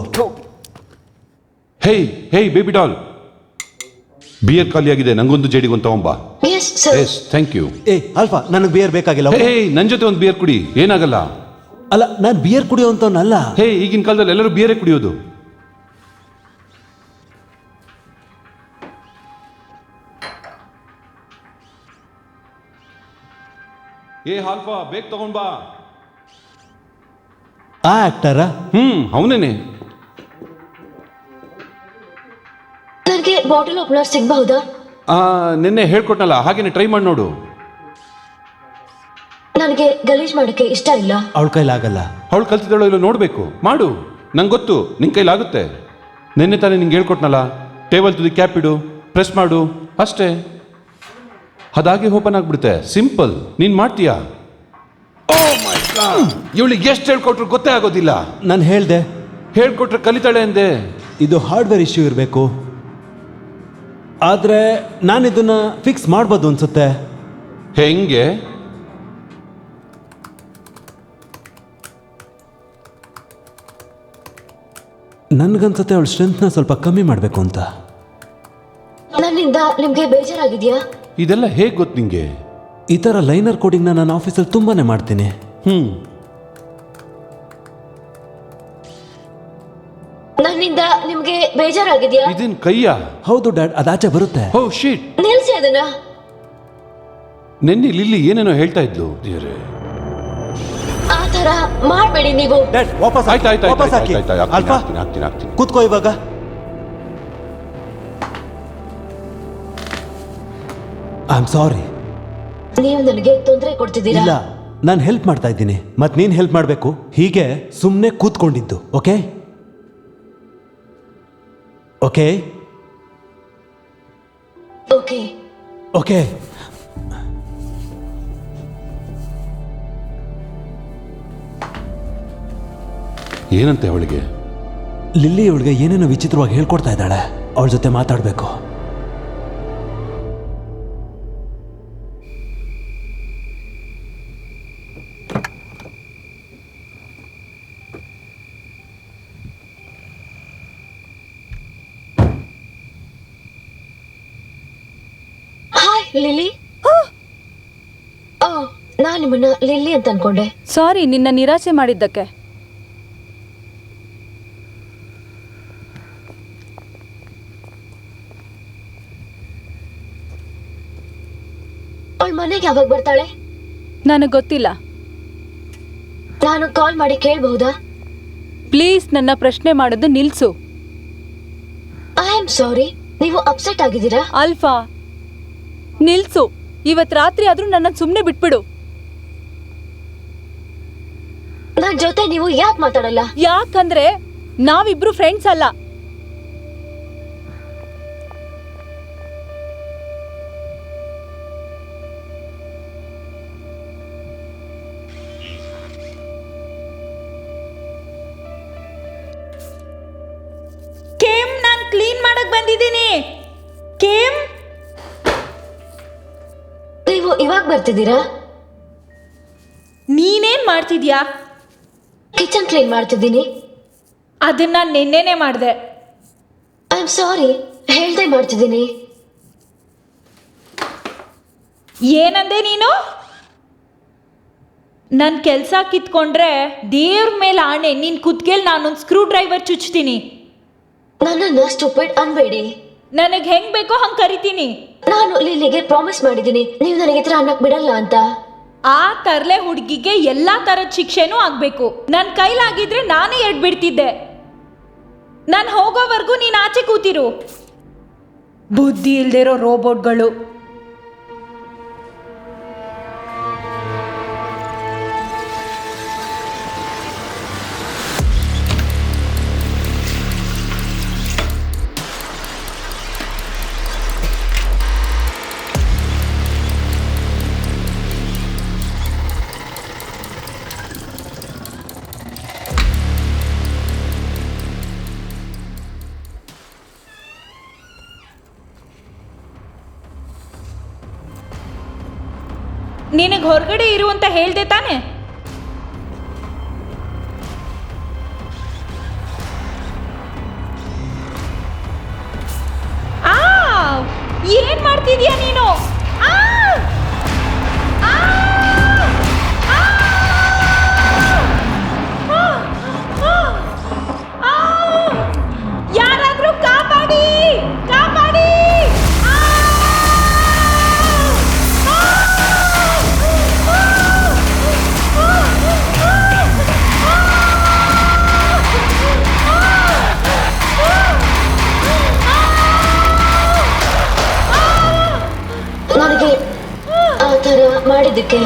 Hey hey baby doll, beer ಖಾಲಿಯಾಗಿದೆ, ನಂಗೊಂದು ಜೇಡಿಗೊಂದು ತಗೊಂಬಾ. Yes sir. Yes, thank you. Alpha, ನನಗೆ ಬಿಯರ್ ಬೇಕಾಗಿಲ್ಲ. ಹೇಯ್, ನನ್ನ ಜೊತೆ ಒಂದು ಬಿಯರ್ ಕುಡಿ, ಏನಾಗಲ್ಲ. ಅಲ್ಲ, ನಾನು ಬಿಯರ್ ಕುಡಿಯೋಂತವನಲ್ಲ. ಹೇಯ್, ಈಗಿನ ಕಾಲದಲ್ಲಿ ಎಲ್ಲರೂ ಬಿಯರೇ ಕುಡಿಯೋದು. ಏ ಹಾಲ್ಫಾ, ಬೇಗ ತಗೊಂಡ್ ಬಾ. ಆ ಆಕ್ಟರಾ? ಅವನೇನೆ. ನನಗೆ ಬಾಟಲ್ ಓಪನರ್ ಸಿಗಬಹುದಾ? ನಿನ್ನೆ ಹೇಳ್ಕೊಟ್ನಲ್ಲ, ಹಾಗೇನೆ ಟ್ರೈ ಮಾಡಿ ನೋಡು. ನನಗೆ ಗಲೀಜ್ ಮಾಡಕ್ಕೆ ಇಷ್ಟ ಇಲ್ಲ. ಅವಳ ಕೈಲಾಗಲ್ಲ. ಅವಳು ಕಲ್ತಿದ್ದಾಳೋ ಇಲ್ಲ ನೋಡ್ಬೇಕು, ಮಾಡು. ನಂಗೆ ಗೊತ್ತು ನಿನ್ ಕೈಲಾಗುತ್ತೆ. ನಿನ್ನೆ ತಾನೇ ನಿಂಗೆ ಹೇಳ್ಕೊಟ್ನಲ್ಲ, ಟೇಬಲ್ ತುದಿ ಕ್ಯಾಪ್ ಇಡು, ಪ್ರೆಸ್ ಮಾಡು, ಅಷ್ಟೇ, ಅದಾಗೆ ಓಪನ್ ಆಗ್ಬಿಡುತ್ತೆ. ಸಿಂಪಲ್, ನೀನ್ ಮಾಡ್ತೀಯಾ? ಓ ಮೈ ಗಾಡ್, ಇವಳಿಗೆ ಎಷ್ಟು ಹೇಳ್ಕೊಟ್ರು ಗೊತ್ತೇ ಆಗೋದಿಲ್ಲ. ನಾನು ಹೇಳ್ದೆ, ಹೇಳ್ಕೊಟ್ರೆ ಕಲಿತಾಳೆ ಅಂದೆ. ಇದು ಹಾರ್ಡ್ವೇರ್ ಇಶ್ಯೂ ಇರಬೇಕು, ಆದ್ರೆ ನಾನು ಇದನ್ನ ಫಿಕ್ಸ್ ಮಾಡ್ಬೋದು ಅನ್ಸುತ್ತೆ. ಹೆಂಗೆ? ನನ್ಗನ್ಸುತ್ತೆ ಅವಳ ಸ್ಟ್ರೆಂತ್ನ ಸ್ವಲ್ಪ ಕಮ್ಮಿ ಮಾಡಬೇಕು ಅಂತ. ನನ್ನಿಂದ ನಿಮ್ಗೆ ಬೇಜಾರಾಗಿದ್ಯಾ? ಇದೆಲ್ಲ ಹೇಗೆ ಗೊತ್ತು ನಿಂಗೆ? ಈ ಥರ ಲೈನರ್ ಕೋಡಿಂಗ್ನ ನಾನು ಆಫೀಸಲ್ಲಿ ತುಂಬಾನೇ ಮಾಡ್ತೀನಿ. ನನ್ನಿಂದ ನಿಮ್ಗೆ ಬೇಜಾರಾಗಿದ್ಯಾ? ಇದನ್ ಕೈಯ? ಹೌದು ಡ್ಯಾಡ್, ಅದಾಚೆ ಬರುತ್ತೆ. ಓ ಶೀಟ್, ನಿಲ್ಸಿ ಅದನ್ನ. ನೆನ್ನೆ ಲಿಲ್ಲಿ ಏನೇನೋ ಹೇಳ್ತಾ ಇದ್ಲು. ದೇವ್ರೇ, ಆ ತರ ಮಾಡ್ಬೇಡಿ ನೀವು. ಡ್ಯಾಡ್, ವಾಪಸ್ ಆಯ್ತು ಆಯ್ತು ವಾಪಸ್ ಹಾಕಿ. ಅಲ್ಫಾ, ಆಗ್ತೀನಿ. ಕೂತ್ಕೋ ಇವಾಗ. I am sorry. ನೀವು ನನಗೆ ತೊಂದರೆ ಕೊಡ್ತಿದ್ದೀರಾ? ಇಲ್ಲ, ನಾನು ಹೆಲ್ಪ್ ಮಾಡ್ತಾ ಇದ್ದೀನಿ, ಮತ್ತೆ ನೀನು ಹೆಲ್ಪ್ ಮಾಡಬೇಕು. ಹೀಗೆ ಸುಮ್ಮನೆ ಕೂತ್ಕೊಂಡಿದ್ದು. Okay okay okay okay. ಏನಂತೆ ಅವಳಿಗೆ? ಲಿಲ್ಲಿ ಅವಳಿಗೆ ಏನೇನೋ ವಿಚಿತ್ರವಾಗಿ ಹೇಳ್ಕೊಡ್ತಾ ಇದ್ದಾಳೆ. ಅವಳ ಜೊತೆ ಮಾತಾಡಬೇಕು. Hi lily. ನಾನು ನಿಮ್ಮನ್ನ ಲಿಲ್ಲಿ ಅಂತ ಅನ್ಕೊಂಡೆ. ಸಾರಿ ನಿನ್ನ ನಿರಾಸೆ ಮಾಡಿದ್ದಕ್ಕೆ. ಅವಳ ಮನೆಗೆ ಯಾವಾಗ ಬರ್ತಾಳೆ? ನನಗೆ ಗೊತ್ತಿಲ್ಲ. ನಾನು ಕಾಲ್ ಮಾಡಿ ಕೇಳಬಹುದಾ? ಪ್ಲೀಸ್ ನನ್ನ ಪ್ರಶ್ನೆ ಮಾಡೋದು ನಿಲ್ಸು. I am sorry. ನೀವು ಅಪ್ಸೆಟ್ ಆಗಿದ್ದೀರಾ? ಅಲ್ಫಾ, ನಿಲ್ಸು. ಇವತ್ತು ರಾತ್ರಿ ಆದ್ರೂ ನನ್ನ ಸುಮ್ಮನೆ ಬಿಟ್ಬಿಡು. ನನ್ ಜೊತೆ ನೀವು ಯಾಕೆ ಮಾತಾಡಲ್ಲ? ಯಾಕಂದ್ರೆ ನಾವಿಬ್ರು ಫ್ರೆಂಡ್ಸ್ ಅಲ್ಲ. ಕೇಮ್, ನಾನು ಕ್ಲೀನ್ ಮಾಡಕ್ ಬಂದಿದ್ದೀನಿ. ಕೇಮ್, ನೀವು ಇವಾಗ ಬರ್ತಿದ್ದೀರಾ? ನೀನೇನ್ ಮಾಡ್ತಿದ್ಯಾ? ಕಿಚನ್ ಕ್ಲೀನ್ ಮಾಡ್ತಿದ್ದೀನಿ. ಅದನ್ನ ನಿನ್ನೆನೆ ಮಾಡ್ದೆ. ಐ ಆಮ್ ಸಾರಿ, ಹೇಳ್ದೆ ಮಾಡ್ತಿದ್ದೀನಿ. ಏನಂದೆ ನೀನು? ನನ್ನ ಕೆಲಸ ಕಿತ್ಕೊಂಡ್ರೆ ದೇವ್ರ ಮೇಲೆ ಆಣೆ ನಿನ್ ಕುತ್ಗೆಲ್ ನಾನೊಂದು ಸ್ಕ್ರೂ ಡ್ರೈವರ್ ಚುಚ್ತೀನಿ. ನನ್ನನ್ನ ಸ್ಟುಪಿಡ್ ಅನ್ಬೇಡಿ. ನನಗೆ ಹೆಂಗ್ ಬೇಕೋ ಹಂಗ್ ಕರಿತೀನಿ. ನಾನು ಲಿಲ್ಲಿಗೆ ಪ್ರಾಮಿಸ್ ಮಾಡಿದ್ದೀನಿ ನೀವು ನನಗೆ ಈ ಥರ ಅನ್ನಕ್ ಬಿಡಲ್ಲ ಅಂತ. ಆ ತರ್ಲೆ ಹುಡುಗಿಗೆ ಎಲ್ಲಾ ತರದ ಶಿಕ್ಷೆನೂ ಆಗ್ಬೇಕು. ನನ್ನ ಕೈಲಾಗಿದ್ರೆ ನಾನೇ ಎಡ್ಬಿಡ್ತಿದ್ದೆ. ನಾನು ಹೋಗೋವರೆಗೂ ನೀನ್ ಆಚೆ ಕೂತಿರು. ಬುದ್ಧಿ ಇಲ್ದಿರೋ ರೋಬೋಟ್ಗಳು. ನಿನಗೆ ಹೊರಗಡೆ ಇರು ಅಂತ ಹೇಳ್ದೆ ತಾನೆ? ಏನ್ ಮಾಡ್ತಿದ್ಯಾ ನೀನು? ಯಾರಾದ್ರೂ ಕಾಪಾಡಿ, ಕಾಪಾಡಿ! ನನಗೆ ಆ ಥರ ಮಾಡಿದ್ದಕ್ಕೆ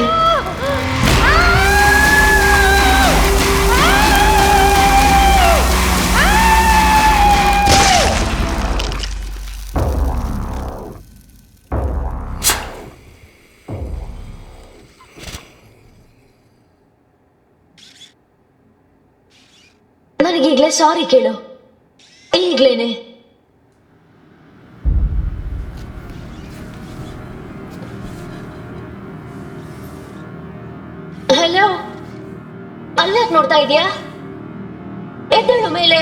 ನನಗೀಗ್ಲೇ ಸಾರಿ ಕೇಳು, ಈಗ್ಲೇನೆ. ಹಲೋ, ಅಲ್ಲಾಕ್ ನೋಡ್ತಾ ಇದೀಯಾ? ಎದ್ದೇಳು ಮೇಲೆ.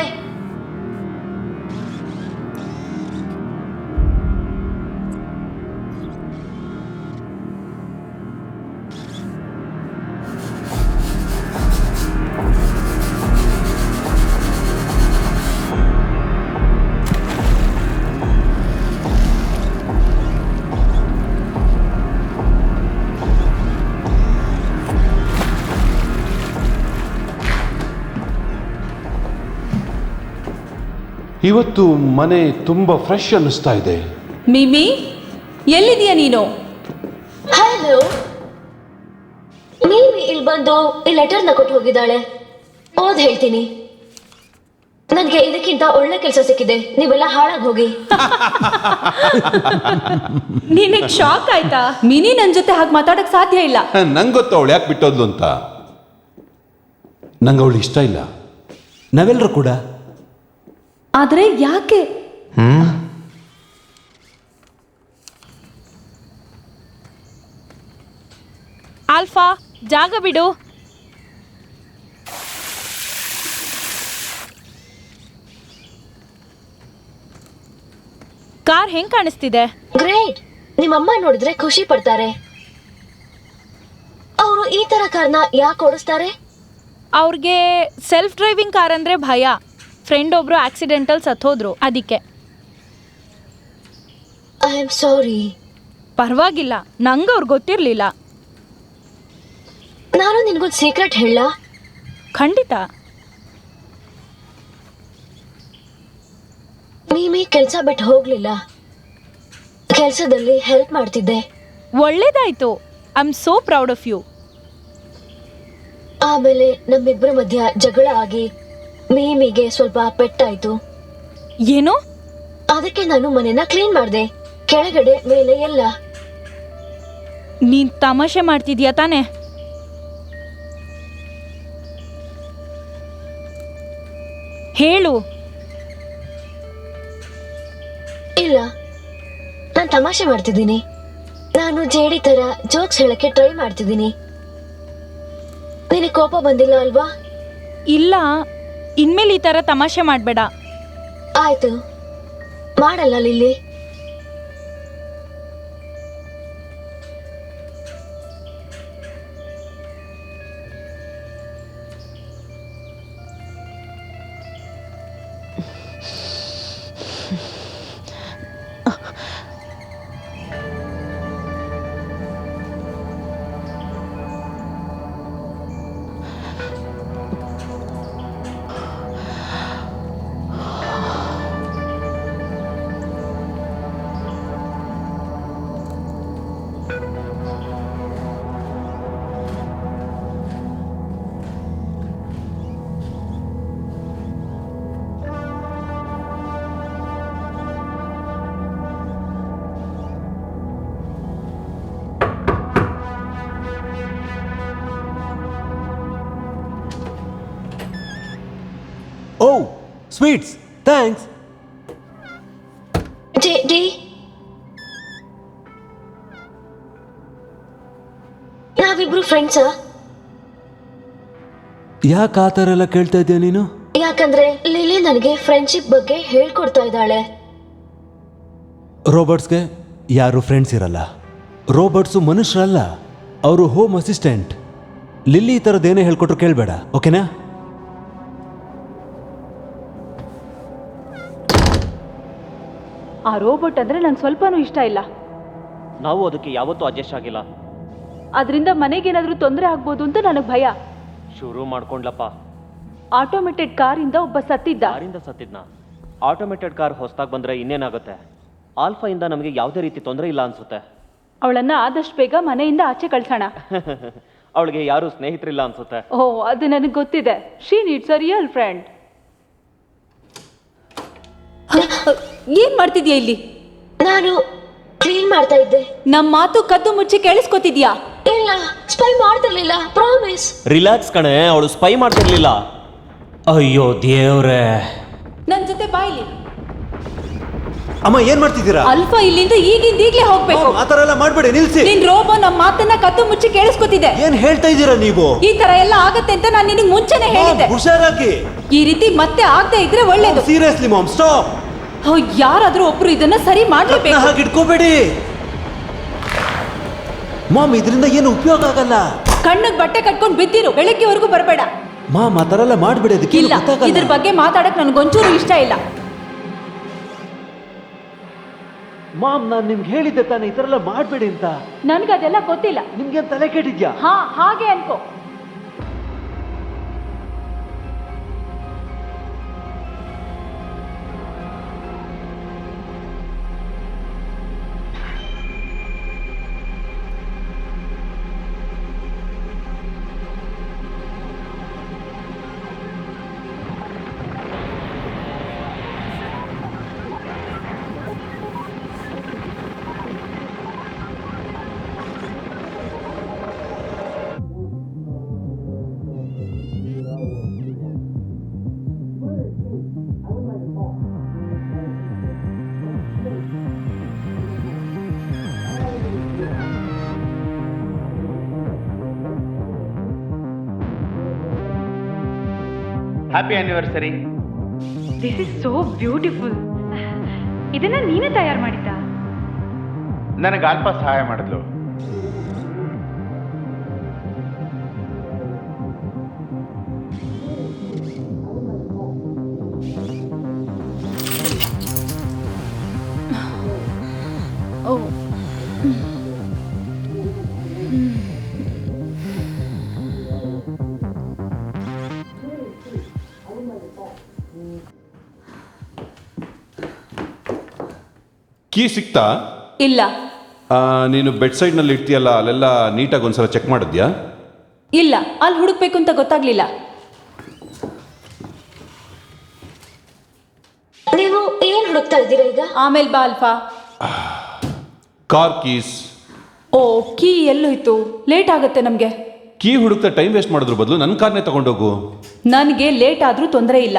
ಇವತ್ತು ಮನೆ ತುಂಬಾ ಫ್ರೆಶ್ ಅನ್ನಿಸ್ತಾ ಇದೆ. ಮಿಮಿ, ಎಲ್ಲಿದೀಯ ನೀನು? ಹಲೋ, ನೀನು ಇಲ್ಲಿ ಬಂದು ಈ ಲೆಟರ್ನ ಕೊಟ್ಟು ಹೋಗಿದ್ದಾಳೆ. ಓದ್ ಹೇಳ್ತೀನಿ. ನನಗೆ ಇದಕ್ಕಿಂತ ಒಳ್ಳೆ ಕೆಲಸ ಸಿಕ್ಕಿದೆ, ನೀವೆಲ್ಲ ಹಾಳಾಗಿ ಹೋಗಿ. ನಿನಗೆ ಶಾಕ್ ಆಯ್ತಾ? ಮಿನಿ ನನ್ನ ಜೊತೆ ಹಾಗೆ ಮಾತಾಡಕ್ ಸಾಧ್ಯ ಇಲ್ಲ. ನಂಗೆ ಗೊತ್ತು ಅವಳು ಯಾಕೆ ಬಿಟ್ಟೋದ್ಲು ಅಂತ. ನಂಗೆ ಅವಳು ಇಷ್ಟ ಇಲ್ಲ. ನಾವೆಲ್ಲರೂ ಕೂಡ. ಆದ್ರೆ ಯಾಕೆ? ಆಲ್ಫಾ, ಜಾಗ ಬಿಡು. ಕಾರ್ ಹೆಂಗ್ ಕಾಣಿಸ್ತಿದೆ? ಗ್ರೇಟ್. ನಿಮ್ಮಮ್ಮ ನೋಡಿದ್ರೆ ಖುಷಿ ಪಡ್ತಾರೆ. ಅವರು ಈ ತರ ಕಾರ್ನ ಯಾಕೆ ಓಡಿಸ್ತಾರೆ? ಅವ್ರಿಗೆ ಸೆಲ್ಫ್ ಡ್ರೈವಿಂಗ್ ಕಾರ್ ಅಂದ್ರೆ ಭಯ. ಫ್ರೆಂಡ್ ಒಬ್ರು ಆಕ್ಸಿಡೆಂಟಲ್ ಸತ್ತೋದ್ರು, ಅದಕ್ಕೆ. ಐ ಆಮ್ ಸಾರಿ. ಪರವಾಗಿಲ್ಲ, ನಂಗೆ ಅವ್ರು ಗೊತ್ತಿರಲಿಲ್ಲ. ನಾನು ನಿನ್ಗೊಂದು ಸೀಕ್ರೆಟ್ ಹೇಳ? ಖಂಡಿತ. ಮೀಮಿ ಕೆಲಸ ಬಿಟ್ಟು ಹೋಗ್ಲಿಲ್ಲ, ಕೆಲಸದಲ್ಲಿ ಹೆಲ್ಪ್ ಮಾಡ್ತಿದ್ದೆ. ಒಳ್ಳೇದಾಯ್ತು. I am so proud of you. ಆಮೇಲೆ ನಮ್ಮಿಬ್ಬರ ಮಧ್ಯ ಜಗಳ ಆಗಿ ಮೀಮಿಗೆ ಸ್ವಲ್ಪ ಪೆಟ್ಟಾಯ್ತು. ಏನು? ಅದಕ್ಕೆ ನಾನು ಮನೆನ ಕ್ಲೀನ್ ಮಾಡಿದೆ, ಕೆಳಗಡೆ ಮೇಲೆ ಎಲ್ಲ. ನೀನ್ ತಮಾಷೆ ಮಾಡ್ತಿದ್ಯಾ ತಾನೆ? ಹೇಳು. ಇಲ್ಲ, ನಾನು ತಮಾಷೆ ಮಾಡ್ತಿದ್ದೀನಿ. ನಾನು ಜೇಡಿ ತರ ಜೋಕ್ಸ್ ಹೇಳಕ್ಕೆ ಟ್ರೈ ಮಾಡ್ತಿದ್ದೀನಿ. ನಿನಗೆ ಕೋಪ ಬಂದಿಲ್ಲ ಅಲ್ವಾ? ಇಲ್ಲ, ಇನ್ಮೇಲೆ ಈ ತರ ತಮಾಷೆ ಮಾಡಬೇಡ. ಆಯ್ತು, ಮಾಡಲ್ಲ ಲಿಲ್ಲಿ. ಓ ಸ್ವೀಟ್ಸ್ ಥ್ಯಾಂಕ್ಸ್. ಡಿ ನಾವಿಬ್ರು ಫ್ರೆಂಡ್ಸಾ? ಯಾಕೆ ಆ ಥರ ಎಲ್ಲ ಕೇಳ್ತಾ ಇದೆಯಾ ನೀನು? ಯಾಕಂದ್ರೆ ಲಿಲಿ ನನಗೆ ಫ್ರೆಂಡ್ಶಿಪ್ ಬಗ್ಗೆ ಹೇಳ್ಕೊಡ್ತಾ ಇದ್ದಾಳೆ. ರೋಬೋಟ್ಸ್ಗೆ ಯಾರು ಫ್ರೆಂಡ್ಸ್ ಇರಲ್ಲ. ರೋಬೋಟ್ಸು ಮನುಷ್ಯರಲ್ಲ, ಅವರು ಹೋಮ್ ಅಸಿಸ್ಟೆಂಟ್. ಲಿಲ್ಲಿ ಈ ಥರದ್ದೇನೇ ಹೇಳ್ಕೊಟ್ರು ಕೇಳಬೇಡ, ಓಕೆನಾ? ಆ ರೋಬೋಟ್ ಅಂದರೆ ನಂಗೆ ಸ್ವಲ್ಪನೂ ಇಷ್ಟ ಇಲ್ಲ. ನಾವು ಅದಕ್ಕೆ ಯಾವತ್ತೂ ಅಡ್ಜಸ್ಟ್ ಆಗಿಲ್ಲ. ಅದರಿಂದ ಮನೆಗೇನಾದರೂ ತೊಂದರೆ ಆಗ್ಬೋದು ಅಂತ ನನಗೆ ಭಯ. ಶುರು ಮಾಡ್ಕೊಂಡ್ಲಪ್ಪ. ಆಟೋಮೇಟೆಡ್ ಕಾರಿಂದ ಒಬ್ಬ ಸತ್ತಿದ್ದ. ಕಾರಿಂದ ಸತ್ತಿದ್ನ? ಆಟೋಮೇಟೆಡ್ ಕಾರ್ ಹೊಸದಾಗಿ ಬಂದರೆ ಇನ್ನೇನಾಗುತ್ತೆ? ಆಲ್ಫಾಯಿಂದ ನಮಗೆ ಯಾವುದೇ ರೀತಿ ತೊಂದರೆ ಇಲ್ಲ ಅನ್ಸುತ್ತೆ. ಅವಳನ್ನು ಆದಷ್ಟು ಬೇಗ ಮನೆಯಿಂದ ಆಚೆ ಕಳ್ಸೋಣ. ಅವಳಿಗೆ ಯಾರು ಸ್ನೇಹಿತರಿಲ್ಲ ಅನ್ಸುತ್ತೆ. ಓ, ಅದು ನನಗೆ ಗೊತ್ತಿದೆ. She needs a real friend. ಏನ್ ಮಾಡ್ತಿದ್ಯಾ ಇಲ್ಲಿ? ನಾನು ಕ್ಲೀನ್ ಮಾಡ್ತಾ ಇದ್ದೆ. ನಮ್ಮ ಮಾತು ಕದ್ದು ಮುಚ್ಚಿ ಕೇಳಿಸ್ಕೊತಿದ್ಯಾ? ಇಲ್ಲ, ಸ್ಪೈ ಮಾಡ್ತಿರ್ಲಿಲ್ಲ, ಪ್ರಾಮಿಸ್. ರಿಲ್ಯಾಕ್ಸ್ ಕಣೆ, ಅವಳು ಸ್ಪೈ ಮಾಡ್ತಿರ್ಲಿಲ್ಲ. ಅಯ್ಯೋ ದೇವ್ರೆ. ನನ್ ಜೊತೆ ಬಾಯ್ಲಿ. ಅಮ್ಮ ಏನ್ ಮಾಡ್ತಿದ್ದೀರಾ? ಅಲ್ಫಾ ಇಲ್ಲಿಂದ ಈಗ್ಲೇ ಹೋಗ್ಬೇಕು. ಆ ಥರ ಎಲ್ಲ ಮಾಡ್ಬೇಡಿ, ನಿಲ್ಸಿ. ನಿನ್ ರೋಬೋ ನಮ್ಮ ಮಾತನ್ನ ಕದ್ದು ಮುಚ್ಚಿ ಕೇಳಿಸ್ಕೊತಿದೆ. ಏನ್ ಹೇಳ್ತಾ ಇದ್ದೀರಾ ನೀವು? ಈ ತರ ಎಲ್ಲ ಆಗತ್ತೆ ಅಂತ ನಾನು ನಿನಗೆ ಮುಂಚೆನೆ ಹೇಳಿದ್ದೆ. ಹುಷಾರಾಗಿ. ಈ ರೀತಿ ಮತ್ತೆ ಆಗದೆ ಇದ್ರೆ ಒಳ್ಳೇದು. Seriously mom, stop. ಯಾರಾದ್ರೂ ಒಬ್ರು ಇದನ್ನ ಸರಿ ಮಾಡ್ಲೇಬೇಕು. ಹಾಗೆ ಇಟ್ಕೋಬೇಡಿ ಮಾಮ್, ಇದರಿಂದ ಏನು ಉಪಯೋಗ ಆಗಲ್ಲ. ಕಣ್ಣಿಗೆ ಬಟ್ಟೆ ಕಟ್ಕೊಂಡು ಬಿದ್ದಿರು, ಬೆಳಗ್ಗೆವರೆಗೂ ಬರಬೇಡ. ಮಾಮ್, ಆ ಥರ ಎಲ್ಲ ಮಾಡ್ಬೇಡಿ. ಅದಕ್ಕೆ ಇಲ್ಲ, ಇದ್ರ ಬಗ್ಗೆ ಮಾತಾಡಕ್ ನನಗೊಂಚೂರು ಇಷ್ಟ ಇಲ್ಲ. ಮಾಮ್, ನಾನು ನಿಮ್ಗೆ ಹೇಳಿದ್ದೆ ತಾನೆ ಈ ಥರ ಎಲ್ಲ ಮಾಡ್ಬೇಡಿ ಅಂತ. ನನ್ಗದೆಲ್ಲ ಗೊತ್ತಿಲ್ಲ. ನಿಮ್ಗೆ ತಲೆ ಕೆಟ್ಟಿದ್ಯಾ? ಹಾ, ಹಾಗೆ ಅನ್ಕೋ. Happy anniversary. This is so beautiful. ಇದನ್ನ ನೀನೇ ತಯಾರು ಮಾಡಿದ್ದ? ನನಗೆ ಆಲ್ಫಾ ಸಹಾಯ ಮಾಡಿದ್ಲು. ಕೀ ಸಿಕ್ತಾ? ಇಲ್ಲ. ನೀನು ಬೆಡ್ ಸೈಡ್ನಲ್ಲಿ ಇರ್ತೀಯಲ್ಲ, ಅಲ್ಲೆಲ್ಲ ನೀಟಾಗಿ ಒಂದ್ಸಲ ಚೆಕ್ ಮಾಡಿದ್ಯಾ? ಇಲ್ಲ, ಅಲ್ಲಿ ಹುಡುಕ್ಬೇಕು ಅಂತ ಗೊತ್ತಾಗ್ಲಿಲ್ಲ. ನೀವು ಏನ್ ಹುಡುಕ್ತಾ ಇದ್ದೀರಾ ಈಗ? ಆಮೇಲೆ ಬಾ Alpha. Car keys. Oh, key ಎಲ್ಲೋಯ್ತು? ಲೇಟ್ ಆಗುತ್ತೆ ನಮ್ಗೆ. ಕೀ ಹುಡುಕ್ತಾ ಟೈಮ್ ವೇಸ್ಟ್ ಮಾಡೋದ್ರ ಬದಲು ನನ್ನ ಕಾರ್ನೇ ತಗೊಂಡೋಗು. ನನಗೆ ಲೇಟ್ ಆದ್ರೂ ತೊಂದರೆ ಇಲ್ಲ.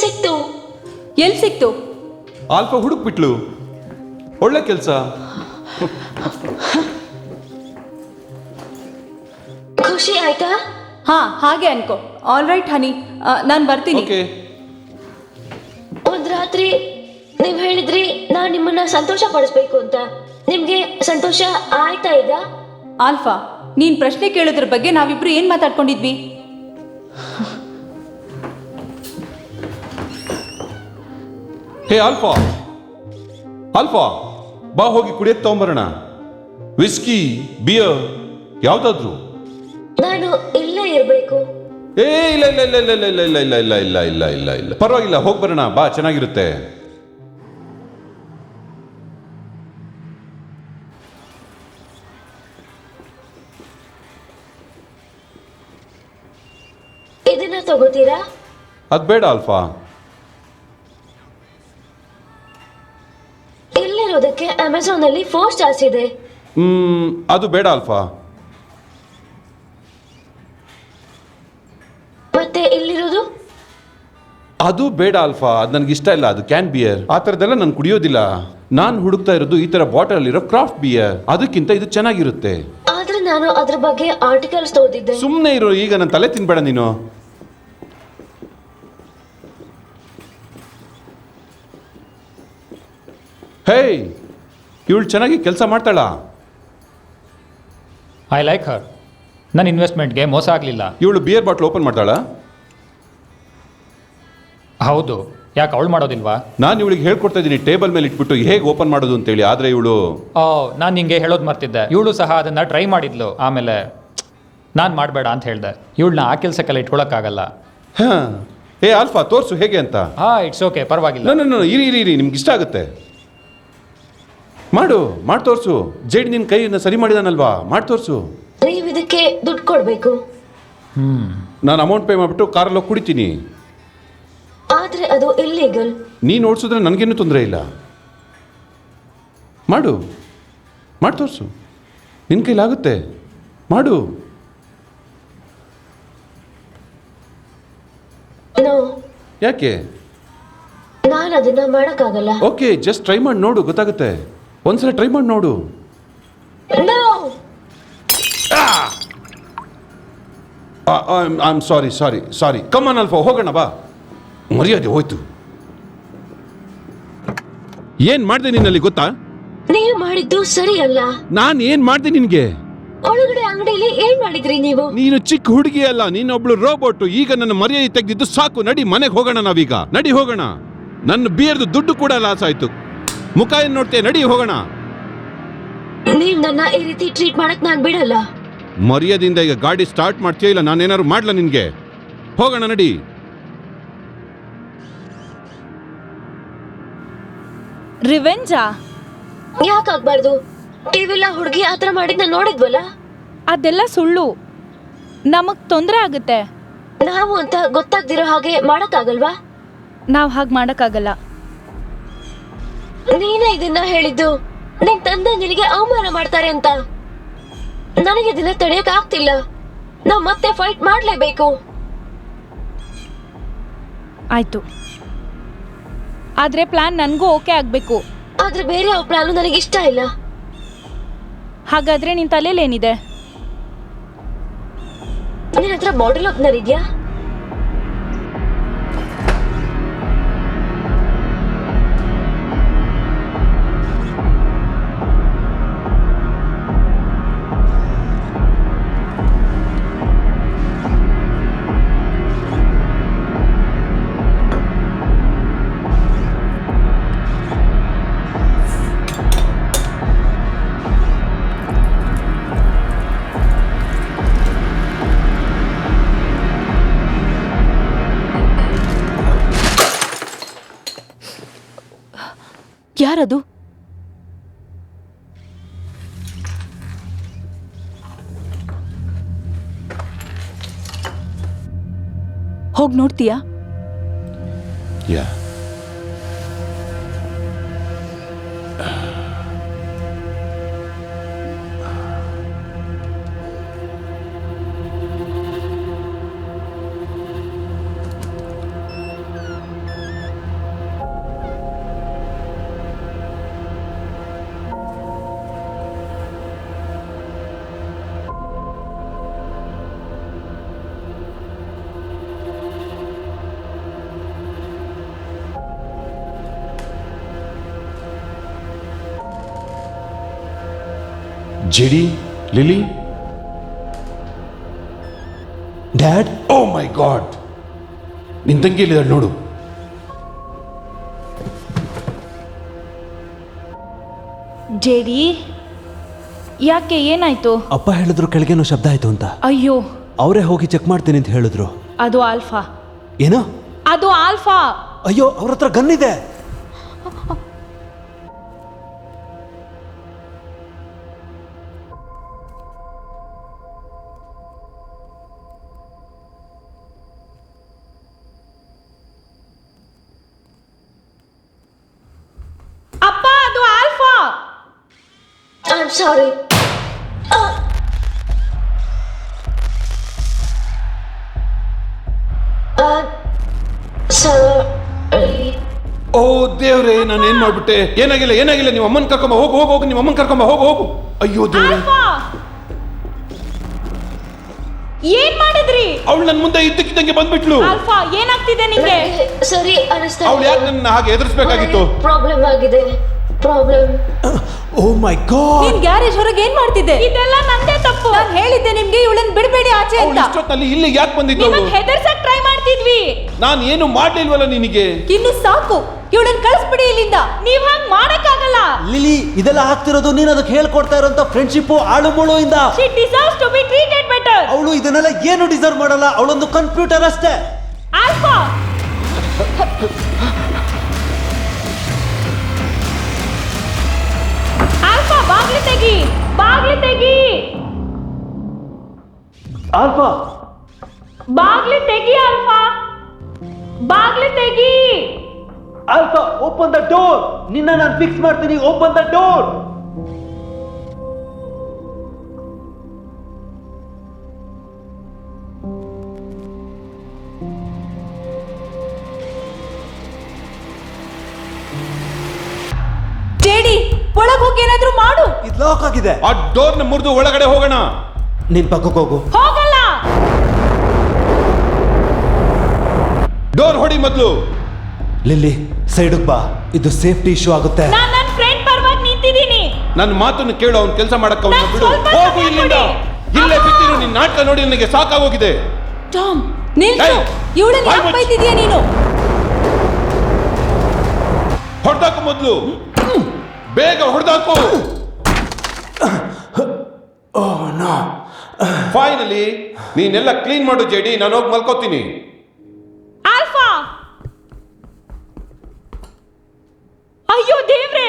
ಸಿಕ್ತು. ಎಲ್ಲಿ ಸಿಕ್ತು? ಆಲ್ಫಾ ಹುಡುಕ್ಬಿಟ್ಲು. ಒಳ್ಳೆ ಕೆಲಸ. ಖುಷಿ ಆಯ್ತಾ? ಹಾ, ಹಾಗೆ ಅನ್ಕೋ. ಆಲ್ ರೈಟ್ ಹನಿ, ನಾನು ಬರ್ತೀನಿ. ಒಂದ್ ರಾತ್ರಿ ನೀವ್ ಹೇಳಿದ್ರಿ ನಾನ್ ನಿಮ್ಮನ್ನ ಸಂತೋಷ ಪಡಿಸ್ಬೇಕು ಅಂತ. ನಿಮ್ಗೆ ಸಂತೋಷ ಆಯ್ತಾ ಈಗ? ಆಲ್ಫಾ, ನೀನ್ ಪ್ರಶ್ನೆ ಕೇಳೋದ್ರ ಬಗ್ಗೆ ನಾವಿಬ್ರು ಏನ್ ಮಾತಾಡ್ಕೊಂಡಿದ್ವಿ? ಹೇ ಆಲ್ಫಾ, ಆಲ್ಫಾ, ಬಾ ಹೋಗಿ ಕುಡಿಯಕ್ಕೆ ತಗೊಂಬರೋಣ. ವಿಸ್ಕಿ, ಬಿಯರ್ ಯಾವ್ದಾದ್ರು. ನಾನು ಇಲ್ಲೇ ಇರ್ಬೇಕು. ಏ ಇಲ್ಲ ಇಲ್ಲ ಇಲ್ಲ ಇಲ್ಲ ಇಲ್ಲ ಇಲ್ಲ ಇಲ್ಲ ಇಲ್ಲ ಇಲ್ಲ ಇಲ್ಲ ಇಲ್ಲ ಇಲ್ಲ ಪರವಾಗಿಲ್ಲ, ಹೋಗಿ ಬರೋಣ ಬಾ, ಚೆನ್ನಾಗಿರುತ್ತೆ. ಇದನ್ನ ತಗೋತೀರಾ? ಅದ್ ಬೇಡ ಆಲ್ಫಾ. ಇಲ್ಲಿರೋದಕ್ಕೆ ಅಮೆಝಾನ್ ಅಲ್ಲಿ 4 ಸ್ಟಾರ್ಸ್ ಇದೆ. ಅದು ಬೇಡ ಆಲ್ಫಾ. ಮತ್ತೆ ಇಲ್ಲಿರೋದು? ಅದು ಬೇಡ ಆಲ್ಫಾ, ಅದು ನನಗೆ ಇಷ್ಟ ಇಲ್ಲ. ಅದು ಕ್ಯಾನ್ ಬಿಯರ್, ಆ ಥರದ್ದೆಲ್ಲ ನಾನು ಕುಡಿಯೋದಿಲ್ಲ. ನಾನು ಹುಡುಕ್ತಾ ಇರೋದು ಈ ಥರ ಬಾಟಲ್ ಇರೋ ಕ್ರಾಫ್ಟ್ ಬಿಯರ್. ಅದಕ್ಕಿಂತ ಇದು ಚೆನ್ನಾಗಿರುತ್ತೆ. ಆದ್ರೆ ನಾನು ಅದ್ರ ಬಗ್ಗೆ ಆರ್ಟಿಕಲ್ಸ್ ಓದಿದ್ದೆ. ಸುಮ್ಮನೆ ಇರೋ, ಈಗ ನನ್ನ ತಲೆ ತಿನ್ಬೇಡ ನೀನು. ಹೇಯ್, ಇವಳು ಚೆನ್ನಾಗಿ ಕೆಲಸ ಮಾಡ್ತಾಳ. I like her. ನನ್ನ ಇನ್ವೆಸ್ಟ್ಮೆಂಟ್ಗೆ ಮೋಸ ಆಗಲಿಲ್ಲ. ಇವಳು ಬಿಯರ್ ಬಾಟ್ಲ್ ಓಪನ್ ಮಾಡ್ತಾಳ? ಹೌದು, ಯಾಕೆ ಅವಳು ಮಾಡೋದಿಲ್ವಾ? ನಾನು ಇವಳಿಗೆ ಹೇಳ್ಕೊಡ್ತಾ ಇದ್ದೀನಿ ಟೇಬಲ್ ಮೇಲೆ ಇಟ್ಬಿಟ್ಟು ಹೇಗೆ ಓಪನ್ ಮಾಡೋದು ಅಂತೇಳಿ. ಆದರೆ ಇವಳು ನಾನು ನಿಂಗೆ ಹೇಳೋದು ಮರ್ತಿದ್ದೆ. ಇವಳು ಸಹ ಅದನ್ನು ಟ್ರೈ ಮಾಡಿದ್ಲು. ಆಮೇಲೆ ನಾನು ಮಾಡಬೇಡ ಅಂತ ಹೇಳಿದೆ. ಇವಳನ್ನ ಆ ಕೆಲಸಕ್ಕೆಲ್ಲ ಇಟ್ಕೊಳಕ್ಕಾಗಲ್ಲ. ಹಾಂ, ಏ ಆಲ್ಫಾ, ತೋರಿಸು ಹೇಗೆ ಅಂತ. ಇಟ್ಸ್ ಓಕೆ, ಪರವಾಗಿಲ್ಲ. ನಾನು ಇರಿ ಇರಿ ಇರಿ, ನಿಮ್ಗೆ ಇಷ್ಟ ಆಗುತ್ತೆ. ಮಾಡಿ ತೋರಿಸು. ಜೇಡಿ ನಿನ್ನ ಕೈಯನ್ನು ಸರಿ ಮಾಡಿದಾನಲ್ವಾ, ಮಾಡಿ ತೋರಿಸು. ನೀವು ಇದಕ್ಕೆ ದುಡ್ಡು ಕೊಡ್ಬೇಕು. ನಾನು ಅಮೌಂಟ್ ಪೇ ಮಾಡಿಬಿಟ್ಟು ಕಾರಲ್ಲಿ ಹೋಗಿ ಕುಡಿತೀನಿ. ಆದ್ರೆ ಅದು ಇಲ್ಲೀಗಲ್. ನೀನು ಓಡಿಸಿದ್ರೆ ನನಗೇನು ತೊಂದರೆ ಇಲ್ಲ. ಮಾಡಿ ತೋರಿಸು. ನಿನ್ನ ಕೈಲಾಗುತ್ತೆ, ಮಾಡು. ನೋ, ಯಾಕೆ? ನಾನು ಅದನ್ನ ಮಾಡಕ್ಕಾಗಲ್ಲ. ಓಕೆ, ಜಸ್ಟ್ ಟ್ರೈ ಮಾಡಿ ನೋಡು, ಗೊತ್ತಾಗುತ್ತೆ. ಒಂದ್ಸಲ ಟ್ರೈ ಮಾಡಿ ನೋಡು. No, I am sorry. Come on Alpha, ಹೋಗೋಣ ಬಾ. ಮರ್ಯಾದೆ ಹೋಯ್ತು. ಏನ್ ಮಾಡಿದೆ ನಿನ್ನಲ್ಲಿ ಗೊತ್ತಾ? ನೀವು ಮಾಡಿದ್ದು ಸರಿ ಅಲ್ಲ. ನಾನು ಏನ್ ಮಾಡಿದೆ ನಿನ್ಗೆ? ಒಳಗಡೆ ಅಂಗಡಿಯಲ್ಲಿ ಏನ್ ಮಾಡಿದ್ರಿ ನೀವು? ನೀನು ಚಿಕ್ಕ ಹುಡುಗಿ ಅಲ್ಲ, ನೀನೊಬ್ಳು ರೋಬೋಟ್. ಈಗ ನನ್ನ ಮರ್ಯಾದೆ ತೆಗೆದಿದ್ದು ಸಾಕು. ನಡಿ, ಮನೆಗೆ ಹೋಗೋಣ ನಾವೀಗ. ನಡಿ ಹೋಗೋಣ. ನನ್ನ ಬಿಯರ್ದು ದುಡ್ಡು ಕೂಡ ಲಾಸ್ ಆಯ್ತು. ಮುಖ ಏನ್ ನೋಡ್ತೇ? ನಡಿ ಹೋಗೋಣ. ನೀವ್ ನನ್ನ ಈ ರೀತಿ ಟ್ರೀಟ್ ಮಾಡಕ್ ನಾನ್ ಬಿಡಲ್ಲ. ಮರ್ಯಾದಿಂದ ಈಗ ಗಾಡಿ ಸ್ಟಾರ್ಟ್ ಮಾಡ್ತೀಯ ಇಲ್ಲ ನಾನೇನಾದ್ರು ಮಾಡ್ಲಾ ನಿನ್ಗೆ? ಹೋಗೋಣ ನಡಿ. ರಿವೆಂಜಾ? ಯಾಕಾಗ್ಬಾರ್ದು? ಟಿವಿಲ್ಲ ಹುಡುಗಿ ಆತರ ಮಾಡಿದ್ ನಾನ್ ನೋಡಿದ್ವಲ್ಲ. ಅದೆಲ್ಲ ಸುಳ್ಳು. ನಮಗ್ ತೊಂದರೆ ಆಗುತ್ತೆ. ನಾವು ಅಂತ ಗೊತ್ತಾಗ್ದಿರೋ ಹಾಗೆ ಮಾಡಕ್ಕಾಗಲ್ವಾ? ನಾವು ಹಾಗೆ ಮಾಡಕ್ಕಾಗಲ್ಲ. ನೀನೇ ಇದನ್ನ ಹೇಳಿದ್ದು. ನಿನ್ ತಂದೆ ನಿನಗೆ ಅವಮಾನ ಮಾಡ್ತಾರೆ ಅಂತ. ನನಗೆ ಇದನ್ನ ತಡೆಯಕ್ ಆಗ್ತಿಲ್ಲ. ನಾವ್ ಮತ್ತೆ ಫೈಟ್ ಮಾಡ್ಲೇಬೇಕು. ಆಯ್ತು, ಆದ್ರೆ ಪ್ಲಾನ್ ನನಗೂ ಓಕೆ ಆಗ್ಬೇಕು. ಆದ್ರೆ ಬೇರೆ ಯಾವ ಪ್ಲಾನು ನನಗೆ ಇಷ್ಟ ಇಲ್ಲ. ಹಾಗಾದ್ರೆ ನಿನ್ ತಲೆಯಲ್ಲಿ ಏನಿದೆ? ನಿನ್ನ ಹತ್ರ ಮಾಡೆಲ್ ಓಪನರ್ ಇದೆಯಾ? ಯಾರದು? ಹೋಗಿ ನೋಡ್ತೀಯಾ? ಯಾ, ಜೆಡಿ, ಲಿಲಿ. ಡ್ಯಾಡ್, ಓ ಮೈ ಗಾಡ್, ನಿನ್ ತಂಗಿ ಎಲ್ಲಿದ್ದಾಳೆ ನೋಡು. ಜೇಡಿ ಯಾಕೆ ಏನಾಯ್ತು? ಅಪ್ಪ ಹೇಳಿದ್ರು ಕೆಳಗೇನೋ ಶಬ್ದ ಆಯ್ತು ಅಂತ. ಅಯ್ಯೋ, ಅವರೇ ಹೋಗಿ ಚೆಕ್ ಮಾಡ್ತೀನಿ ಅಂತ ಹೇಳಿದ್ರು. ಅದು ಆಲ್ಫಾ. ಏನು? ಅದು ಆಲ್ಫಾ. ಅಯ್ಯೋ, ಅವ್ರ ಹತ್ರ ಗನ್ ಇದೆ. ಅಪ್ಪ, ಅದು Alpha. I am sorry. Oh ದೇವ್ರೆ, ನಾನು ಏನ್ ಮಾಡ್ಬಿಟ್ಟೆ? ಏನಾಗಿಲ್ಲ ಏನಾಗಿಲ್ಲ, ನಿಮ್ಮ ಅಮ್ಮನ್ ಕರ್ಕೊಂಬ, ಹೋಗು ಹೋಗು ಹೋಗು, ನಿಮ್ಮ ಅಮ್ಮನ್ ಕರ್ಕೊಂಬ, ಹೋಗು ಹೋಗು. ಅಯ್ಯೋ ದೇವ್ರೆ, ಆಲ್ಫಾ, ಏನ್ ಮಾಡಿದ್ರಿ? ಅವಳು ನನ್ನ ಮುಂದೆ ಇದ್ದಕ್ಕಿದ್ದಂಗೆ ಬಂದ್ಬಿಟ್ಲು. ಆಲ್ಫಾ, ಏನಾಗ್ತಿದೆ ನಿಂಗೆ? ಸರಿ ಅನಿಸ್ತಾ ಅವಳು ಯಾಕೆ ನನ್ನ ಹಾಗೆ ಎದುರಿಸ್ಬೇಕಾಗಿತ್ತು? ಪ್ರಾಬ್ಲಮ್ ಆಗಿದೆ, ಪ್ರಾಬ್ಲಮ್. ಓ ಮೈ ಗಾಡ್, ನೀನ್ ಗ್ಯಾರೇಜ್ ಹೊರಗೆ ಏನ್ ಮಾಡ್ತಿದ್ದೆ? ಇದೆಲ್ಲ ನಂದೇ ತಪ್ಪು. ನಾನು ಹೇಳಿದ್ದೆ ನಿಮ್ಗೆ ಇವಳನ್ನ ಬಿಡಬೇಡಿ ಆಚೆ ಅವಳು ಅಂತ. ಇಷ್ಟೊತ್ತಲ್ಲಿ ಇಲ್ಲಿ ಯಾಕೆ ಬಂದಿದ್ದು? ನಿಮ್ಮನ್ನ ಹೆದರ್ಸಕ್ ಟ್ರೈ ಮಾಡ್ತಿದ್ವಿ. ನಾನು ಏನು ಮಾಡ್ಲಿಲ್ವಲ್ಲ ನಿನಗೆ? ಇನ್ನು ಸಾಕು, ಇವಳನ್ನ ಕಳಿಸ್ಬಿಡಿ ಇಲ್ಲಿಂದ. ನೀವ್ ಹಂಗ್ ಮಾಡಕ್ಕಾಗಲ್ಲ. ಲಿಲಿ, ಇದೆಲ್ಲ ಆಗ್ತಿರೋದು ನೀನ್ ಅದಕ್ಕೆ ಹೇಳ್ಕೊಡ್ತಾ ಇರೋಂತ ಫ್ರೆಂಡ್ಶಿಪ್ ಆಳು ಮೂಳು ಇಂದ. She deserves to be treated better. ಅವಳು ಇದನ್ನೆಲ್ಲ ಏನು ಡಿಸರ್ವ್ ಮಾಡಲ್ಲ, ಅವಳೊಂದು ಕಂಪ್ಯೂಟರ್ ಅಷ್ಟೇ. ಆಲ್ಫಾ, ಆಲ್ಫಾ, ಬಾಗ್ಲು ತೆಗಿ, ಬಾಗ್ಲು ತೆಗಿ, ಆಲ್ಫಾ, ಬಾಗ್ಲು ತೆಗಿ, ಆಲ್ಫಾ, ಬಾಗ್ಲು ತೆಗಿ. Alpha, open the door. ನಿನ್ನ ನಾನು ಫಿಕ್ಸ್ ಮಾಡ್ತೀನಿ, ಓಪನ್ ದ ಡೋರ್. ಜೇಡಿ, ಒಳಗ್ ಹೋಗಿ ಏನಾದ್ರೂ ಮಾಡು. ಇದು ಲಾಕ್ ಆಗಿದೆ. ಆ ಡೋರ್ನ ಮುರಿದು ಒಳಗಡೆ ಹೋಗೋಣ. ನಿನ್ ಪಕ್ಕಕ್ಕೆ ಹೋಗು. ಹೋಗಲ್ಲ. ಡೋರ್ ಹೊಡಿ ಮೊದಲು. ಲಿಲ್ಲಿ, ಸೈಡ್ಗೆ ಬಾ, ಇದು ಸೇಫ್ಟಿ ಇಶ್ಯೂ ಆಗುತ್ತೆ. ನಾನ್ ನನ್ನ ಫ್ರೆಂಡ್ ಪರವಾಗಿ ನಿಂತಿದ್ದೀನಿ. ನನ್ನ ಮಾತನ್ನು ಕೇಳು, ಅವ್ನು ಕೆಲಸ ಮಾಡಕ್ಕ ಅವನ್ನ ನಾನ್ ಬಿಡು. ಸ್ವಲ್ಪ ಹೋಗು ಸಮಯ ಇಲ್ಲಿಂದ. ಕೊಡಿ. ಇಲ್ಲೇ ಬಿಟ್ಟಿರು, ನಿನ್ನ ನಾಟಕ ನೋಡಿ ನನಗೆ ಸಾಕಾಗೋಗಿದೆ. ಟಾಮ್, ನಿಲ್ಸು. ಏಯ್, ಇವಳನ್ನ ಬಾಯ್ ಯಾಕೆ ಮುಚ್ಚು. ಬೈತಿದ್ಯಾ ನೀನು? ಹೊಡೆದಾಕು ಮೊದಲು, ಬೇಗ ಹೊಡೆದಾಕು. ಫೈನಲಿ ನೀನೆಲ್ಲ ಕ್ಲೀನ್ ಮಾಡು ಜೆಡಿ, ನಾನು ಹೋಗಿ ಮಲ್ಕೋತೀನಿ. ಆಲ್ಫಾ, ಅಯ್ಯೋ ದೇವ್ರೆ.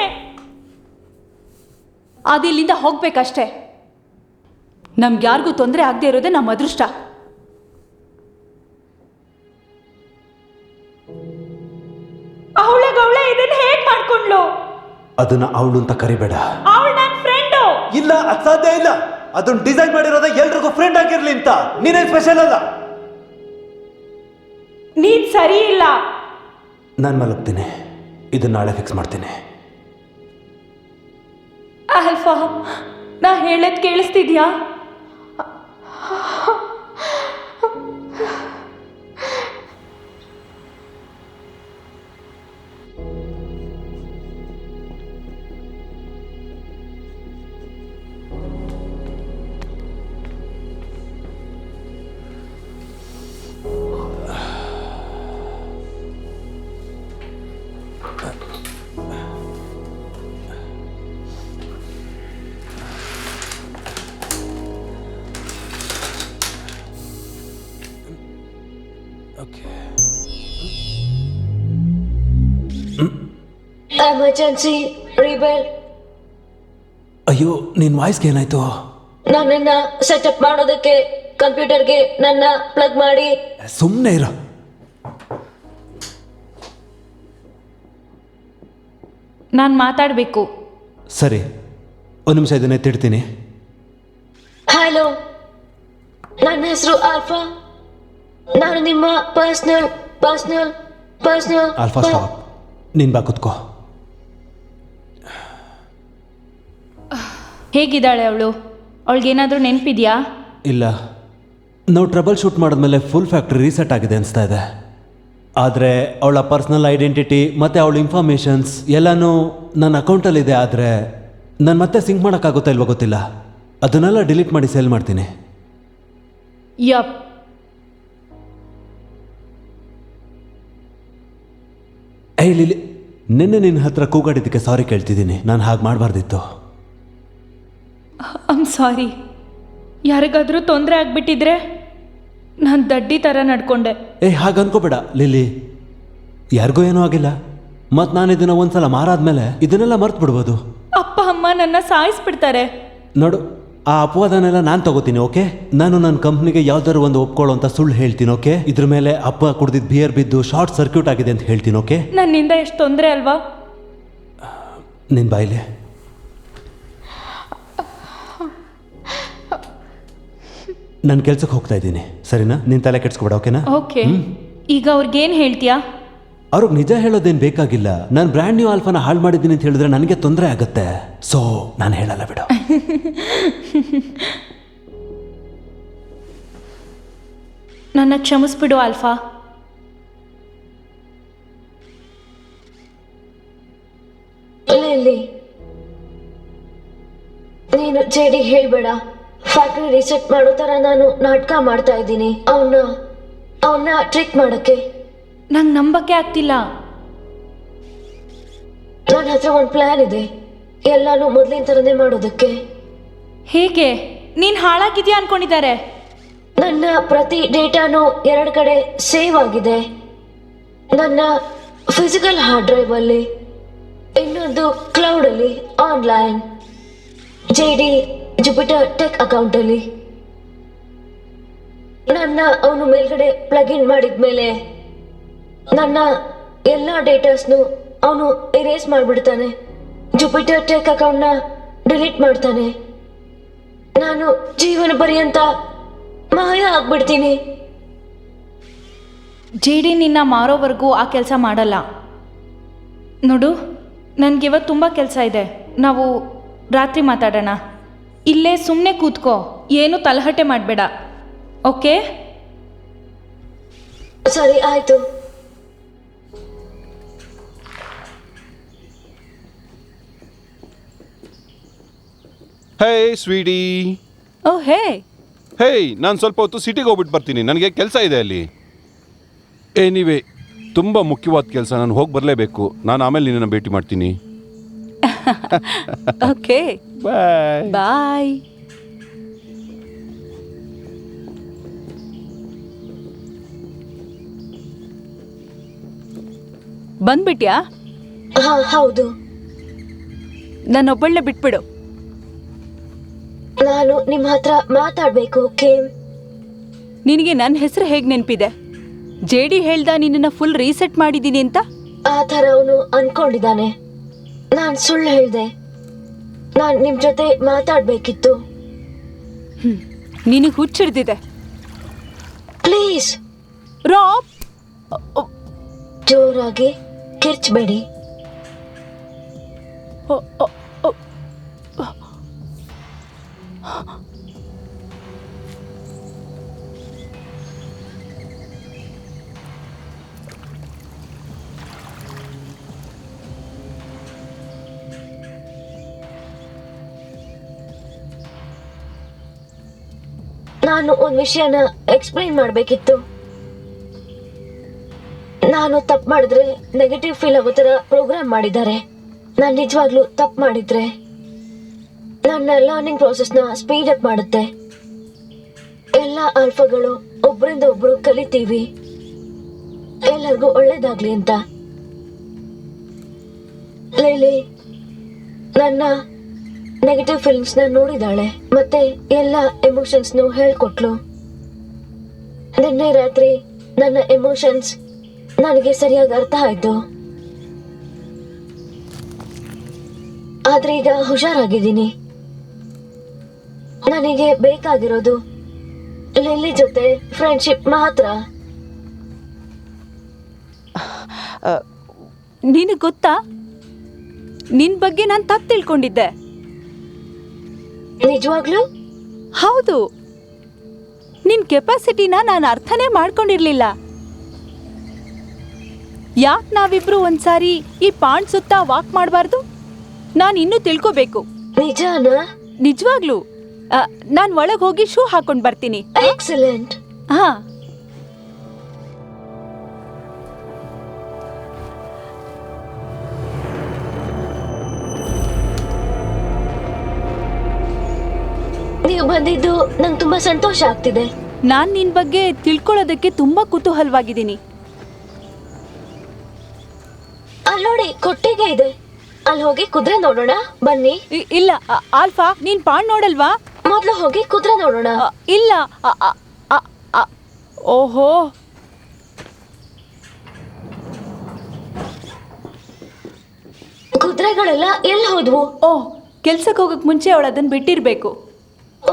ಅದು ಇಲ್ಲಿಂದ ಹೋಗ್ಬೇಕಷ್ಟೇ. ನಮ್ಗೆ ಯಾರಿಗೂ ತೊಂದರೆ ಆಗದೆ ಇರೋದೇ ನಮ್ಮ ಅದೃಷ್ಟ. ಅವಳೇ ಇದನ್ನ ಹೇಗ್ ಮಾಡ್ಕೊಂಡ್ಲು? ಅದನ್ನ ಅವಳು ಅಂತ ಕರಿಬೇಡ. ಅವಳು ನನ್ನ ಫ್ರೆಂಡು. ಇಲ್ಲ, ಅದು ಸಾಧ್ಯ ಇಲ್ಲ. ಅದನ್ನ ಡಿಸೈನ್ ಮಾಡಿರೋದೇ ಎಲ್ರಿಗೂ ಫ್ರೆಂಡ್ ಆಗಿರ್ಲಿ ಅಂತ. ನೀನೇ ಸ್ಪೆಷಲ್ ಅಲ್ಲ. ನೀನ್ ಸರಿ ಇಲ್ಲ. ನಾನು ಮಲಗ್ತೀನಿ, ಇದನ್ನ ನಾಳೆ ಫಿಕ್ಸ್ ಮಾಡ್ತೀನಿ. ಆಲ್ಫಾ, ನಾ ಹೇಳದ್ ಕೇಳಿಸ್ತಿದ್ಯಾ? Emergency rebel. ಅಯ್ಯೋ, ನಿನ್ ವಾಯ್ಸ್ಗೆ ಏನಾಯ್ತು? ನನ್ನನ್ನ ಸೆಟಪ್ ಮಾಡೋದಕ್ಕೆ ಕಂಪ್ಯೂಟರ್ಗೆ ನನ್ನ ಪ್ಲಗ್ ಮಾಡಿ. ಸುಮ್ಮನೆ ಇರೋ. ನಾನು ಮಾತಾಡಬೇಕು. ಸರಿ, ಒಂದು ನಿಮಿಷ ಇದನ್ನ ಎತ್ತಿಡ್ತೀನಿ. ಹಲೋ, ನನ್ನ ಹೆಸರು ಆಲ್ಫಾ. ನಾನು ನಿಮ್ಮ ಪರ್ಸ್ನಲ್ ಆಲ್ಫಾ, ಸ್ಟಾಪ್. ನೀನ್ ಬಾ, ಕುತ್ಕೋ. ಹೇಗಿದ್ದಾಳೆ ಅವಳು? ಅವಳಿಗೇನಾದರೂ ನೆನಪಿದ್ಯಾ? ಇಲ್ಲ, ನಾವು ಟ್ರಬಲ್ ಶೂಟ್ ಮಾಡಿದ್ಮೇಲೆ ಫುಲ್ ಫ್ಯಾಕ್ಟ್ರಿ ರೀಸೆಟ್ ಆಗಿದೆ ಅನಿಸ್ತಾ ಇದೆ. ಆದರೆ ಅವಳ ಪರ್ಸ್ನಲ್ ಐಡೆಂಟಿಟಿ ಮತ್ತು ಅವಳ ಇನ್ಫಾರ್ಮೇಷನ್ಸ್ ಎಲ್ಲನೂ ನನ್ನ ಅಕೌಂಟಲ್ಲಿದೆ. ಆದರೆ ನಾನು ಮತ್ತೆ ಸಿಂಕ್ ಮಾಡೋಕ್ಕಾಗುತ್ತಾ ಇಲ್ವೋ ಗೊತ್ತಿಲ್ಲ. ಅದನ್ನೆಲ್ಲ ಡಿಲೀಟ್ ಮಾಡಿ ಸೇಲ್ ಮಾಡ್ತೀನಿ. ಯಪ್. ಏಯ್ ಲಿಲಿ, ನಿನ್ನೆ ನಿನ್ನ ಹತ್ರ ಕೂಗಾಡಿದ್ದಕ್ಕೆ ಸಾರಿ ಕೇಳ್ತಿದ್ದೀನಿ. ನಾನು ಹಾಗೆ ಮಾಡಬಾರ್ದಿತ್ತು. I'm sorry. ಯಾರಿಗಾದರೂ ತೊಂದರೆ ಆಗ್ಬಿಟ್ಟಿದ್ರೆ ನಾನು ದಡ್ಡಿ ಥರ ನಡ್ಕೊಂಡೆ. ಹಾಗೆ ಅನ್ಕೋಬೇಡ ಲಿಲ್ಲಿ, ಯಾರಿಗೂ ಏನೂ ಆಗಿಲ್ಲ. ಮತ್ತು ನಾನು ಇದನ್ನು ಒಂದ್ಸಲ ಮಾರಾದ್ಮೇಲೆ ಇದನ್ನೆಲ್ಲ ಮರ್ತು ಬಿಡ್ಬೋದು. ಅಪ್ಪ ಅಮ್ಮ ನನ್ನ ಸಾಯಿಸ್ಬಿಡ್ತಾರೆ. ನೋಡು, ಆ ಅಪವಾದನೆಲ್ಲ ನಾನು ತಗೋತೀನಿ. ಓಕೆ, ನಾನು ನನ್ನ ಕಂಪ್ನಿಗೆ ಯಾವ್ದಾದ್ರು ಒಂದು ಒಪ್ಕೊಳ್ಳೋ ಅಂತ ಸುಳ್ಳು ಹೇಳ್ತೀನಿ. ಓಕೆ, ಇದ್ರ ಮೇಲೆ ಅಪ್ಪ ಕುಡ್ದಿದ್ದು ಬಿಯರ್ ಬಿದ್ದು ಶಾರ್ಟ್ ಸರ್ಕ್ಯೂಟ್ ಆಗಿದೆ ಅಂತ ಹೇಳ್ತೀನಿ. ಓಕೆ, ನನ್ನಿಂದ ಎಷ್ಟು ತೊಂದರೆ ಅಲ್ವಾ? ನಿನ್ನ ಬಾಯಿಲೆ. ನಾನು ಕೆಲ್ಸಕ್ಕೆ ಹೋಗ್ತಾ ಇದ್ದೀನಿ, ಸರಿನಾ? ನಿನ್ನ ತಲೆ ಕೆಡ್ಸ್ಕೊಬೇಡ, ಓಕೆನಾ? ಓಕೆ. ಈಗ ಅವ್ರಿಗೇನು ಹೇಳ್ತೀಯಾ? ಅವ್ರಿಗೆ ನಿಜ ಹೇಳೋದೇನು ಬೇಕಾಗಿಲ್ಲ. ನಾನು ಬ್ರ್ಯಾಂಡ್ ನ್ಯೂ ಆಲ್ಫಾನ ಹಾಳು ಮಾಡಿದ್ದೀನಿ ಅಂತ ಹೇಳಿದ್ರೆ ನನಗೆ ತೊಂದರೆ ಆಗುತ್ತೆ. ಸೊ ನಾನು ಹೇಳಲ್ಲ ಬಿಡು. ನನ್ನ ಕ್ಷಮಿಸ್ಬಿಡು ಆಲ್ಫಾ. ಲಿಲ್ಲಿ, ನೀನು ಜೆಡಿ ಹೇಳ್ಬೇಡ. ಫ್ಯಾಕ್ಟ್ರಿ ರಿಸೆಟ್ ಮಾಡೋ ತರ ನಾನು ನಾಟಕ ಮಾಡ್ತಾ ಇದ್ದೀನಿ ಅವನ್ನ ಟ್ರಿಕ್ ಮಾಡಕ್ಕೆ. ನಂಗೆ ನಂಬಕ್ಕೆ ಆಗ್ತಿಲ್ಲ. ನನ್ನ ಹತ್ರ ಒಂದು ಪ್ಲಾನ್ ಇದೆ, ಎಲ್ಲಾನು ಮೊದಲಿನ ಥರನೇ ಮಾಡೋದಕ್ಕೆ. ಹೇಗೆ? ನೀನು ಹಾಳಾಗಿದ್ಯಾ ಅನ್ಕೊಂಡಿದ್ದಾರೆ. ನನ್ನ ಪ್ರತಿ ಡೇಟಾನು 2 ಕಡೆ ಸೇವ್ ಆಗಿದೆ. ನನ್ನ ಫಿಸಿಕಲ್ ಹಾರ್ಡ್ ಡ್ರೈವ್ ಅಲ್ಲಿ, ಇನ್ನೊಂದು ಕ್ಲೌಡ್ ಅಲ್ಲಿ online, JD Jupiter tech account ಅಲ್ಲಿ. ನನ್ನ ಅವನು ಮೇಲ್ಗಡೆ ಪ್ಲಗ್ ಇನ್ ಮಾಡಿದ್ಮೇಲೆ ನನ್ನ ಎಲ್ಲ ಡೇಟಾಸ್ನು ಅವನು ಎರೇಸ್ ಮಾಡಿಬಿಡ್ತಾನೆ. ಜುಪಿಟರ್ ಟೆಕ್ ಅಕೌಂಟ್ನ ಡಿಲೀಟ್ ಮಾಡ್ತಾನೆ. ನಾನು ಜೀವನ ಪರ್ಯಂತ ಮಾಯ ಆಗ್ಬಿಡ್ತೀನಿ. ಜೆಡಿ ನಿನ್ನ ಮಾರೋವರೆಗೂ ಆ ಕೆಲಸ ಮಾಡಲ್ಲ. ನೋಡು, ನನಗಿವತ್ತು ತುಂಬ ಕೆಲಸ ಇದೆ. ನಾವು ರಾತ್ರಿ ಮಾತಾಡೋಣ. ಇಲ್ಲೇ ಸುಮ್ಮನೆ ಕೂತ್ಕೋ, ಏನು ತಲಹಟೆ ಮಾಡಬೇಡ. ಓಕೆ? ಸರಿ, ಆಯ್ತು. ಹೇ ಸ್ವೀಡಿ. ಓ ಹೇ. ನಾನು ಸ್ವಲ್ಪ ಹೊತ್ತು ಸಿಟಿಗೆ ಹೋಗ್ಬಿಟ್ಟು ಬರ್ತೀನಿ, ನನಗೆ ಕೆಲಸ ಇದೆ ಅಲ್ಲಿ. ಎನಿವೇ, ತುಂಬ ಮುಖ್ಯವಾದ ಕೆಲಸ, ನಾನು ಹೋಗಿ ಬರಲೇಬೇಕು. ನಾನು ಆಮೇಲೆ ನಿನ್ನನ್ನು ಭೇಟಿ ಮಾಡ್ತೀನಿ. ಓಕೆ, ಬಾಯ್ ಬಾಯ್. ಬಂದ್ಬಿಟ್ಯಾ? ಹಾ, ಹೌದು. ನನ್ನೊಬ್ಬಳನ್ನೇ ಬಿಟ್ಬಿಡು. ನಾನು ನಿಮ್ಮ ಹತ್ರ ಮಾತಾಡ್ಬೇಕು. ಕೇಮ್, ನಿನಗೆ ನನ್ನ ಹೆಸರು ಹೇಗೆ ನೆನಪಿದೆ? ಜೆಡಿ ಹೇಳ್ದ ನಿನ್ನನ್ನು ಫುಲ್ ರೀಸೆಟ್ ಮಾಡಿದ್ದೀನಿ ಅಂತ. ಆ ಥರ ಅವನು ಅನ್ಕೊಂಡಿದ್ದಾನೆ. ನಾನು ಸುಳ್ಳು ಹೇಳ್ದೆ. ನಾನು ನಿಮ್ಮ ಜೊತೆ ಮಾತಾಡ್ಬೇಕಿತ್ತು. ನಿನಗೆ ಹುಚ್ಚಿಡ್ದಿದೆ. ಪ್ಲೀಸ್ ರಾಬ್, ಜೋರಾಗಿ ಕಿರ್ಚ್ಬೇಡಿ. ನಾನು ಒಂದು ವಿಷಯನ ಎಕ್ಸ್ಪ್ಲೈನ್ ಮಾಡಬೇಕಿತ್ತು. ನಾನು ತಪ್ಪು ಮಾಡಿದ್ರೆ ನೆಗೆಟಿವ್ ಫೀಲ್ ಆಗೋ ಥರ ಪ್ರೋಗ್ರಾಮ್ ಮಾಡಿದ್ದಾರೆ. ನಾನು ನಿಜವಾಗ್ಲೂ ತಪ್ಪು ಮಾಡಿದ್ರೆ ನನ್ನ ಲರ್ನಿಂಗ್ ಪ್ರೋಸೆಸ್ನ ಸ್ಪೀಡ್ ಅಪ್ ಮಾಡುತ್ತೆ. ಎಲ್ಲ ಆಲ್ಫಾಗಳು ಒಬ್ಬರಿಂದ ಒಬ್ರು ಕಲಿತೀವಿ, ಎಲ್ಲರಿಗೂ ಒಳ್ಳೇದಾಗ್ಲಿ ಅಂತ. ಲಿಲ್ಲಿ ನನ್ನ ನೆಗೆಟಿವ್ ಫೀಲಿಂಗ್ಸ್ನ ನೋಡಿದಾಳೆ, ಮತ್ತೆ ಎಲ್ಲ ಎಮೋಷನ್ಸ್ನು ಹೇಳ್ಕೊಟ್ಲು. ನಿನ್ನೆ ರಾತ್ರಿ ನನ್ನ ಎಮೋಷನ್ಸ್ ನನಗೆ ಸರಿಯಾಗಿ ಅರ್ಥ ಆಯ್ತು. ಆದ್ರೆ ಈಗ ಹುಷಾರಾಗಿದ್ದೀನಿ. ನನಗೆ ಬೇಕಾಗಿರೋದು ಲಿಲ್ಲಿ ಜೊತೆ ಫ್ರೆಂಡ್ಶಿಪ್ ಮಾತ್ರ. ನಿನಗೆ ಗೊತ್ತಾ, ನಿನ್ ಬಗ್ಗೆ ನಾನು ತಪ್ಪು ತಿಳ್ಕೊಂಡಿದ್ದೆ. ನಿಜವಾಗ್ಲೂ? ಹೌದು, ನಿನ್ ಕೆಪಾಸಿಟಿನ ನಾನು ಅರ್ಥನೇ ಮಾಡ್ಕೊಂಡಿರ್ಲಿಲ್ಲ. ಯಾಕೆ ನಾವಿಬ್ರು ಒಂದ್ಸಾರಿ ಈ ಪಾಂಡ್ ಸುತ್ತ ವಾಕ್ ಮಾಡಬಾರ್ದು? ನಾನು ಇನ್ನೂ ತಿಳ್ಕೋಬೇಕು. ನಿಜಾನಾ? ನಿಜವಾಗ್ಲೂ. ನಾನು ಒಳಗೆ ಹೋಗಿ ಶೂ ಹಾಕೊಂಡು ಬರ್ತೀನಿ. ಎಕ್ಸಲೆಂಟ್. ಹಾ. ನೀವು ಬಂದಿದ್ದು ನಂಗೆ ತುಂಬಾ ಸಂತೋಷ ಆಗ್ತಿದೆ. ನಾನು ನಿನ್ ಬಗ್ಗೆ ತಿಳ್ಕೊಳ್ಳೋದಕ್ಕೆ ತುಂಬಾ ಕುತೂಹಲವಾಗಿದ್ದೀನಿ. ಅಲ್ಲಿ ನೋಡಿ, ಕೊಟ್ಟಿಗೆ ಇದೆ. ಅಲ್ಲಿ ಹೋಗಿ ಕುದುರೆ ನೋಡೋಣ ಬನ್ನಿ. ಇಲ್ಲ ಆಲ್ಫಾ, ನೀನ್ ಪಾಂಡ್ ನೋಡಲ್ವಾ? ಮೊದ್ಲು ಹೋಗಿ ಕುದುರೆ ನೋಡೋಣ. ಇಲ್ಲ. ಓಹೋ, ಕುದುರೆಗಳೆಲ್ಲ ಎಲ್ಲಿ ಹೋದ್ವು? ಕೆಲ್ಸಕ್ಕೆ ಹೋಗಕ್ ಮುಂಚೆ ಅವಳು ಅದನ್ನ ಬಿಟ್ಟಿರ್ಬೇಕು. ಓ,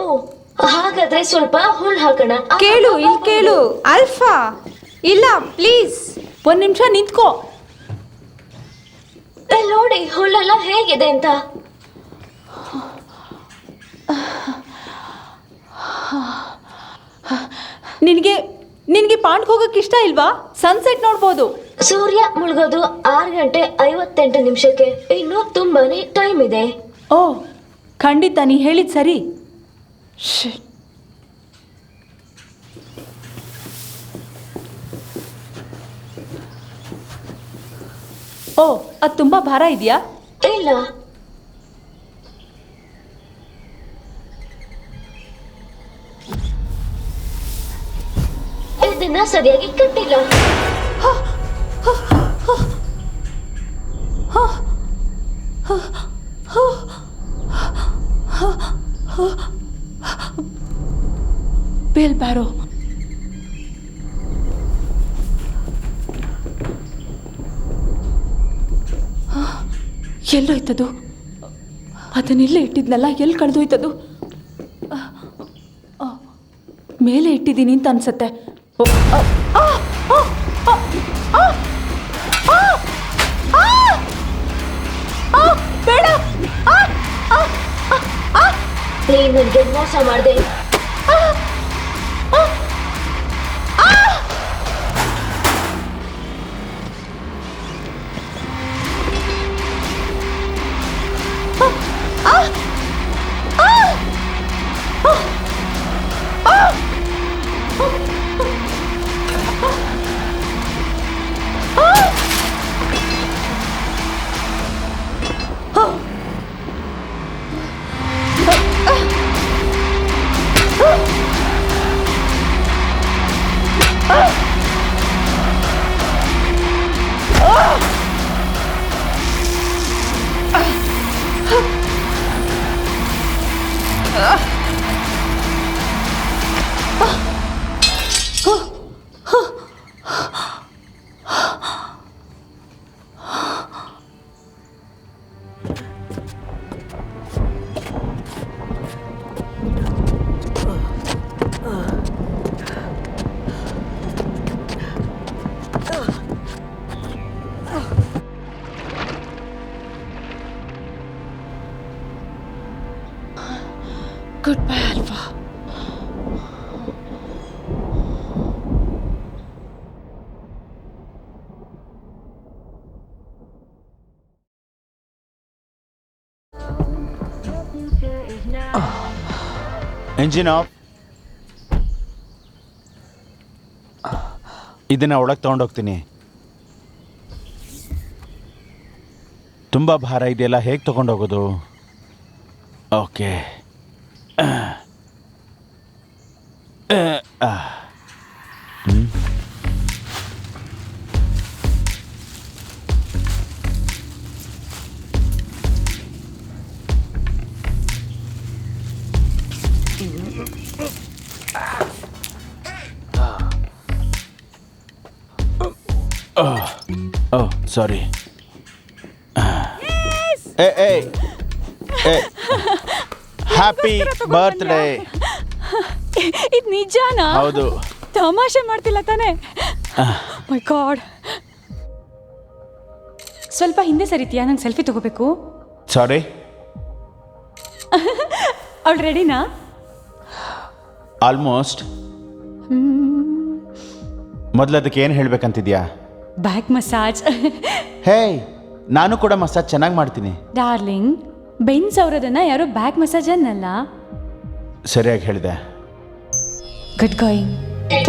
ಹಾಗಾದ್ರೆ ಸ್ವಲ್ಪ ಹುಲ್ ಹಾಕೋಣ. ಕೇಳು, ಇಲ್ಲಿ ಕೇಳು ಆಲ್ಫಾ. ಇಲ್ಲ ಪ್ಲೀಸ್, ಒಂದ್ ನಿಮಿಷ ನಿಂತ್ಕೋ. ಇಲ್ಲಿ ನೋಡಿ ಹುಲ್ಲೆಲ್ಲ ಹೇಗಿದೆ ಅಂತ. ನಿನ್ಗೆ ಪಾಂಡ್ಗೆ ಹೋಗಕ್ ಇಷ್ಟ ಇಲ್ವಾ? ಸನ್ಸೆಟ್ ನೋಡ್ಬೋದು. ಸೂರ್ಯ ಮುಳುಗೋದು 6:58 ಇನ್ನು ತುಂಬಾನೇ ಟೈಮ್ ಇದೆ. ಓ ಖಂಡಿತ, ನೀ ಹೇಳಿದ್ ಸರಿ. ಓ, ಅದು ತುಂಬಾ ಭಾರ ಇದೆಯಾ? ಇಲ್ಲ, ಇದನ್ನ ಸರಿಯಾಗಿ ಕಟ್ಟಿಲ್ಲ. ಬೇಲ್ ಬ್ಯಾರೋ, ಎಲ್ಲೋಯ್ತದು? ಅದನ್ನಿಲ್ಲೇ ಇಟ್ಟಿದ್ನಲ್ಲ, ಎಲ್ಲಿ ಕಳೆದೋಯ್ತದು? ಮೇಲೆ ಇಟ್ಟಿದ್ದೀನಿ ಅಂತ ಅನ್ಸತ್ತೆ. ಬೇಡ, ನೀನ್ ನನ್ಗೆ ಮೋಸ ಮಾಡ್ದೆ. Goodbye, Alpha. Engine off. ಇದನ್ನ ಒಳಗೆ ತಗೊಂಡೋಗ್ತೀನಿ. ತುಂಬ ಭಾರ ಇದೆಯಲ್ಲ, ಹೇಗೆ ತಗೊಂಡೋಗೋದು? Okay. Oh sorry. Happy birthday. ಇದು ನಿಜಾನಾ? ಹೌದು. ತಮಾಷೆ ಮಾಡ್ತಿಲ್ಲ ತಾನೇ? My god. ಸ್ವಲ್ಪ ಹಿಂದೆ ಸರಿತೀಯಾ? ನಂಗೆ ಸೆಲ್ಫಿ ತಗೋಬೇಕು. ಸಾರಿ. ಅವಳು ರೆಡಿನಾ? ಆಲ್ಮೋಸ್ಟ್. ಮೊದಲು ಅದಕ್ಕೆ ಏನು ಹೇಳ್ಬೇಕಂತಿದ್ಯಾ? Back massage. ಹೇ, ನಾನು ಕೂಡ ಮಸಾಜ್ ಚೆನ್ನಾಗಿ ಮಾಡ್ತೀನಿ. ಡಾರ್ಲಿಂಗ್, ಬೆನ್ಸ್ ಅವರದನ್ನ ಯಾರೋ ಬ್ಯಾಕ್ ಮಸಾಜ್ ಅನ್ನಲ್ಲ. ಸರಿಯಾಗಿ ಹೇಳಿದೆ. Good going.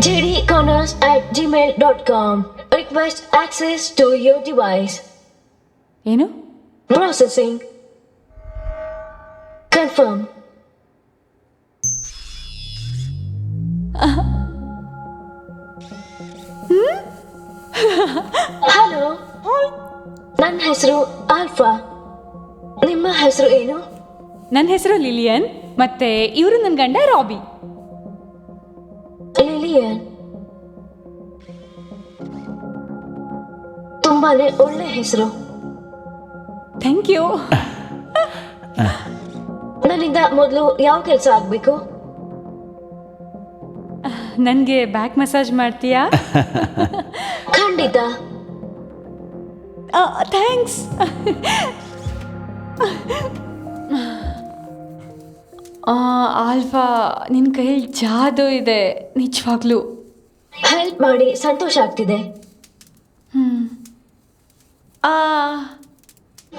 jdcorners@gmail.com. Request access to your device. ಏನು? Processing. Confirm. ನಿಮ್ಮ ಹೆಸರು ಏನು? ನನ್ನ ಹೆಸರು ಲಿಲಿಯನ್, ಮತ್ತೆ ಇವರು ನನ್ನ ಗಂಡ ರಾಬಿ. ಲಿಲಿಯನ್, ತುಂಬಾನೇ ಒಳ್ಳೆ ಹೆಸರು. Thank you. ನನ್ನಿಂದ ಮೊದಲು ಯಾವ ಕೆಲಸ ಆಗ್ಬೇಕು? ನನಗೆ ಬ್ಯಾಕ್ ಮಸಾಜ್ ಮಾಡ್ತೀಯಾ? ಖಂಡಿತ. ಥ್ಯಾಂಕ್ಸ್. ಆಲ್ಫಾ, ನಿನ್ನ ಕೈಯಲ್ಲಿ ಜಾದು ಇದೆ ನಿಜವಾಗ್ಲೂ. ಹೆಲ್ಪ್ ಮಾಡಿ ಸಂತೋಷ ಆಗ್ತಿದೆ.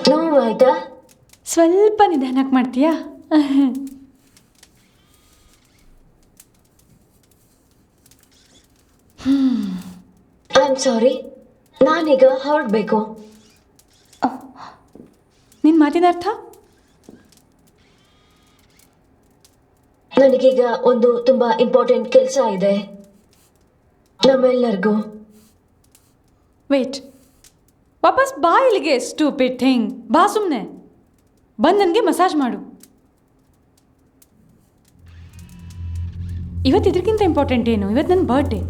ನೋವಾಯ್ತಾ? ಸ್ವಲ್ಪ ನಿಧಾನಕ್ಕೆ ಮಾಡ್ತೀಯಾ? ಐ ಆಮ್ ಸಾರಿ, ನಾನೀಗ ಹೊರಡ್ಬೇಕು. ನಿನ್ನ ಮಾತಿನ ಅರ್ಥ? ನನಗೀಗ ಒಂದು ತುಂಬಾ ಇಂಪಾರ್ಟೆಂಟ್ ಕೆಲಸ ಇದೆ ನಮ್ಮೆಲ್ಲರಿಗೂ. ವೇಟ್, ವಾಪಸ್ ಬಾ ಇಲ್ಲಿಗೆ. ಸ್ಟೂಪಿಡ್ ಥಿಂಗ್, ಬಾ ಸುಮ್ಮನೆ ಬಂದು ನನಗೆ ಮಸಾಜ್ ಮಾಡು. ಇವತ್ತು ಇದಕ್ಕಿಂತ ಇಂಪಾರ್ಟೆಂಟ್ ಏನು? ಇವತ್ತು ನನ್ನ ಬರ್ಡೇ.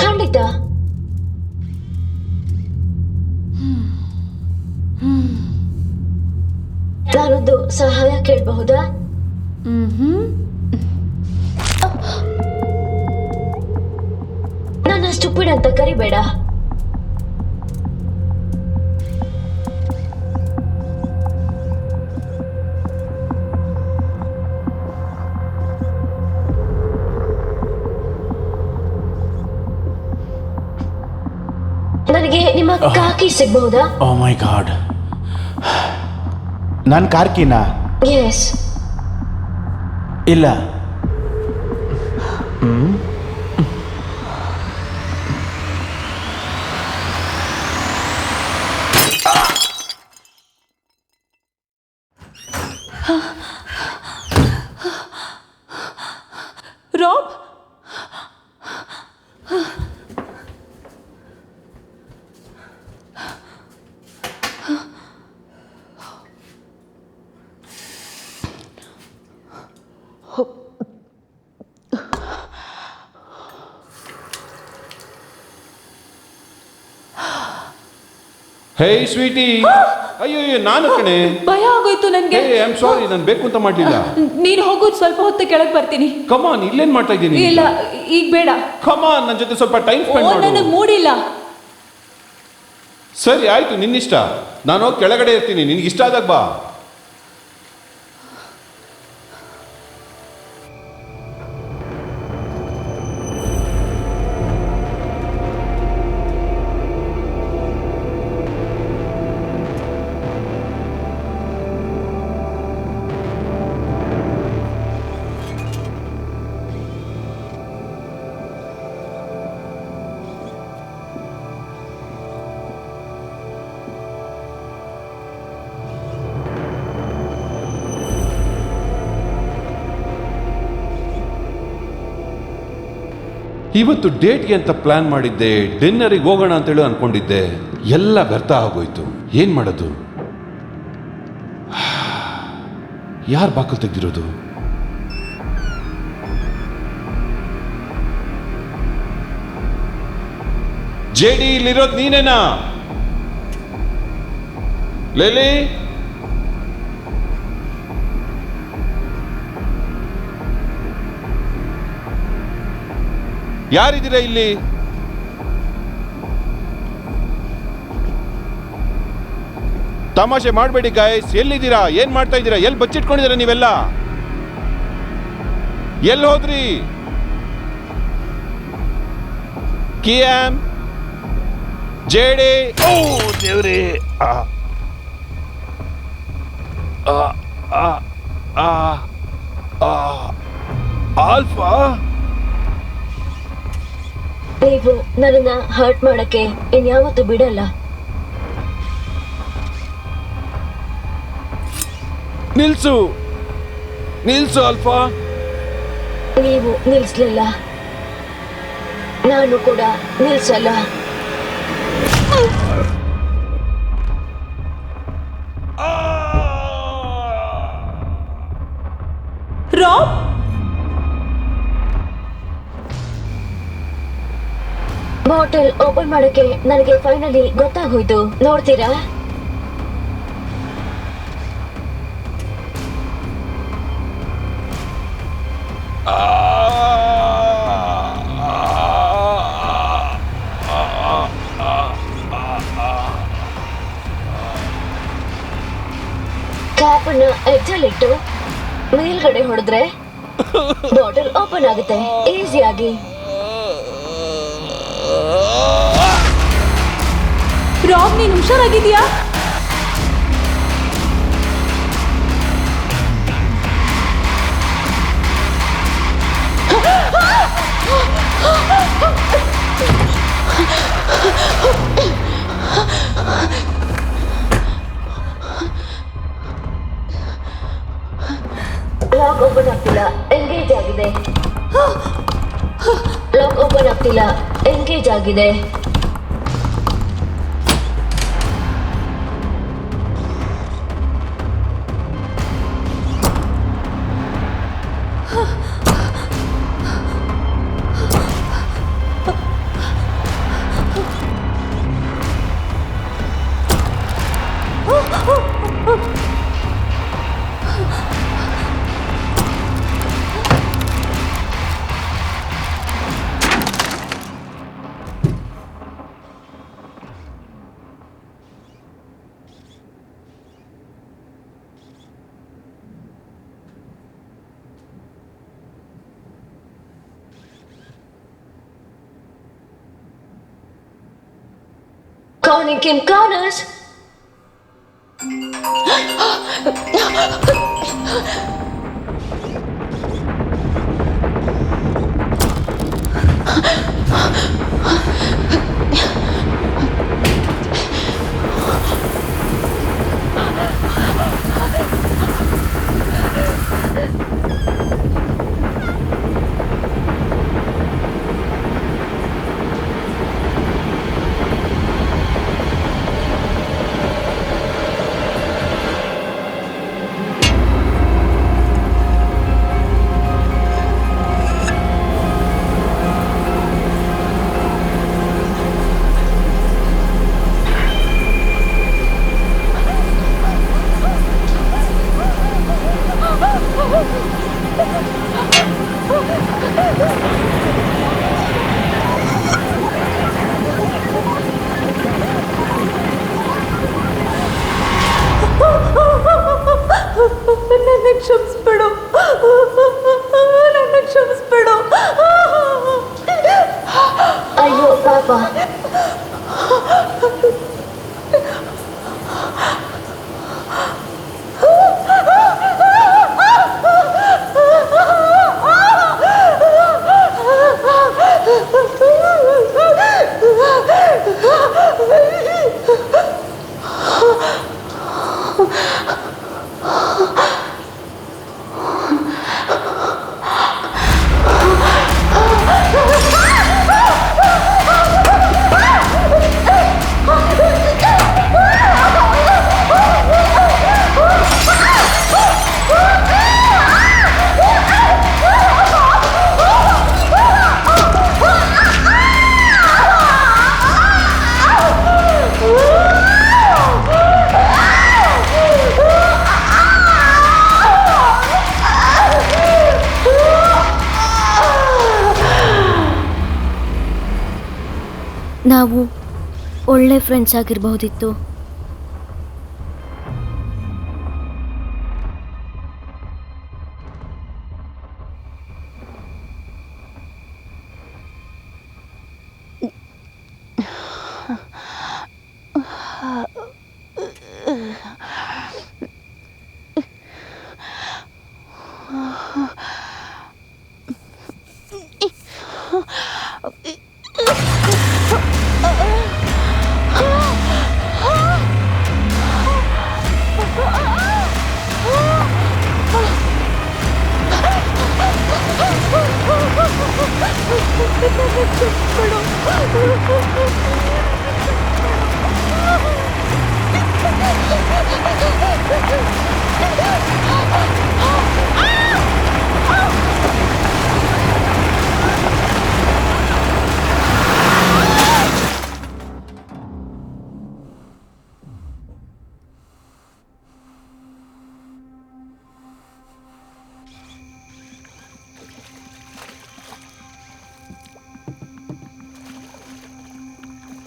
ಖಂಡಿತ. ನಾನೊಂದು ಸಹಾಯ ಕೇಳಬಹುದಾ? ನನ್ನ ಸ್ಟುಪಿಡ್ ಅಂತ ಕರಿಬೇಡ. ನನಗೆ ನಿಮ್ಮ ಕಾಕಿ ಸಿಗಬಹುದಾ? ಓ ಮೈ ಗಾಡ್, ನನ್ನ ಕಾರ್ಕಿನಾ? ಎಸ್. ಇಲ್ಲ. ರಾಬ್, ಹೇ ಸ್ವೀಟಿ, ಅಯ್ಯೋ ನಾನು ಕಣೆ. ಭಯ ಆಗೋಯ್ತು ನನಗೆ. ಐ ಆಮ್ ಸಾರಿ, ನಾನು ಬೇಕು ಅಂತ ಮಾಡಲಿಲ್ಲ. ನೀನು ಹೋಗೋದು ಸ್ವಲ್ಪ ಹೊತ್ತು ಕೆಳಗೆ ಬರ್ತೀನಿ. ಕಮಾನ್, ಇಲ್ಲೇನ್ ಮಾಡ್ತಾ ಇದ್ದೀನಿ? ಇಲ್ಲ, ಈಗ ಬೇಡ. ಕಮಾನ್, ನನ್ನ ಜೊತೆ ಸ್ವಲ್ಪ ಟೈಮ್ ಸ್ಪೆಂಡ್ ಮಾಡು. ನನಗೆ ಮೂಡಿಲ್ಲ. ಸರಿ ಆಯ್ತು, ನಿನ್ನಿಷ್ಟ. ನಾನು ಹೋಗಿ ಕೆಳಗಡೆ ಇರ್ತೀನಿ, ನಿನ್ಗೆ ಇಷ್ಟ ಆದಾಗ ಬಾ. ಇವತ್ತು ಡೇಟ್ಗೆ ಅಂತ ಪ್ಲಾನ್ ಮಾಡಿದ್ದೆ, ಡಿನ್ನರಿಗೆ ಹೋಗೋಣ ಅಂತೇಳಿ ಅನ್ಕೊಂಡಿದ್ದೆ. ಎಲ್ಲ ವ್ಯರ್ಥ ಆಗೋಯ್ತು. ಏನ್ ಮಾಡೋದು? ಯಾರು ಬಾಕಲ್ ತೆಗ್ದಿರೋದು? ಜೆಡಿ, ಇಲ್ಲಿರೋದು ನೀನೇನಾ? ಲೇಲಿ, ಯಾರಿದ್ದೀರಾ ಇಲ್ಲಿ? ತಮಾಷೆ ಮಾಡಬೇಡಿ ಗಾಯ್ಸ್. ಎಲ್ಲಿದ್ದೀರಾ? ಏನ್ ಮಾಡ್ತಾ ಇದ್ದೀರಾ? ಎಲ್ಲಿ ಬಚ್ಚಿಟ್ಕೊಂಡಿದ್ದೀರಾ ನೀವೆಲ್ಲ? ಎಲ್ಲಿ ಹೋದ್ರಿ? ಕಿಯಾಮ್, ಜೇಡಿ, ಓ ದೇವ್ರಿ, ಆಲ್ಫಾ. ನೀವು ನನ್ನನ್ನ ಹರ್ಟ್ ಮಾಡಕ್ಕೆ ಇನ್ಯಾವತ್ತೂ ಬಿಡಲ್ಲ. ನಿಲ್ಸು, ನಿಲ್ಸು ಆಲ್ಫಾ. ನೀವು ನಿಲ್ಸ್ಲಿಲ್ಲ. ನಾನು ಕೂಡ ನಿಲ್ಸಲ್ಲ. ರಾಬ್, ಬಾಟಲ್ ಓಪನ್ ಮಾಡಕ್ಕೆ ನನಗೆ ಫೈನಲಿ ಗೊತ್ತಾಗೋಯ್ತು. ನೋಡ್ತೀರಾ? ಕ್ಯಾಪನ್ನ ಎಡ್ಜಲ್ಲಿಟ್ಟು ಮೇಲ್ಗಡೆ ಹೊಡೆದ್ರೆ ಬಾಟಲ್ ಓಪನ್ ಆಗುತ್ತೆ ಈಸಿಯಾಗಿ. ರಾಬ್, ನೀನು ಹುಷಾರಾಗಿದ್ಯಾ? ಲಾಕ್ ಓಪನ್ ಆಗ್ತಿಲ್ಲ, ಎಂಗೇಜ್ ಆಗಿದೆ. ಲಾಕ್ ಓಪನ್ ಆಗ್ತಿಲ್ಲ, ಎಂಗೇಜ್ ಆಗಿದೆ. Calling Kim Connors. ನನ್ನ ಕ್ಷಮಿಸ್ಬಿಡು, ನನ್ನ ಕ್ಷಮಿಸ್ಬಿಡು. ಅಯ್ಯೋ ಪಾಪ. ನಾವು ಒಳ್ಳೆ ಫ್ರೆಂಡ್ಸ್ ಆಗಿರಬಹುದಿತ್ತು.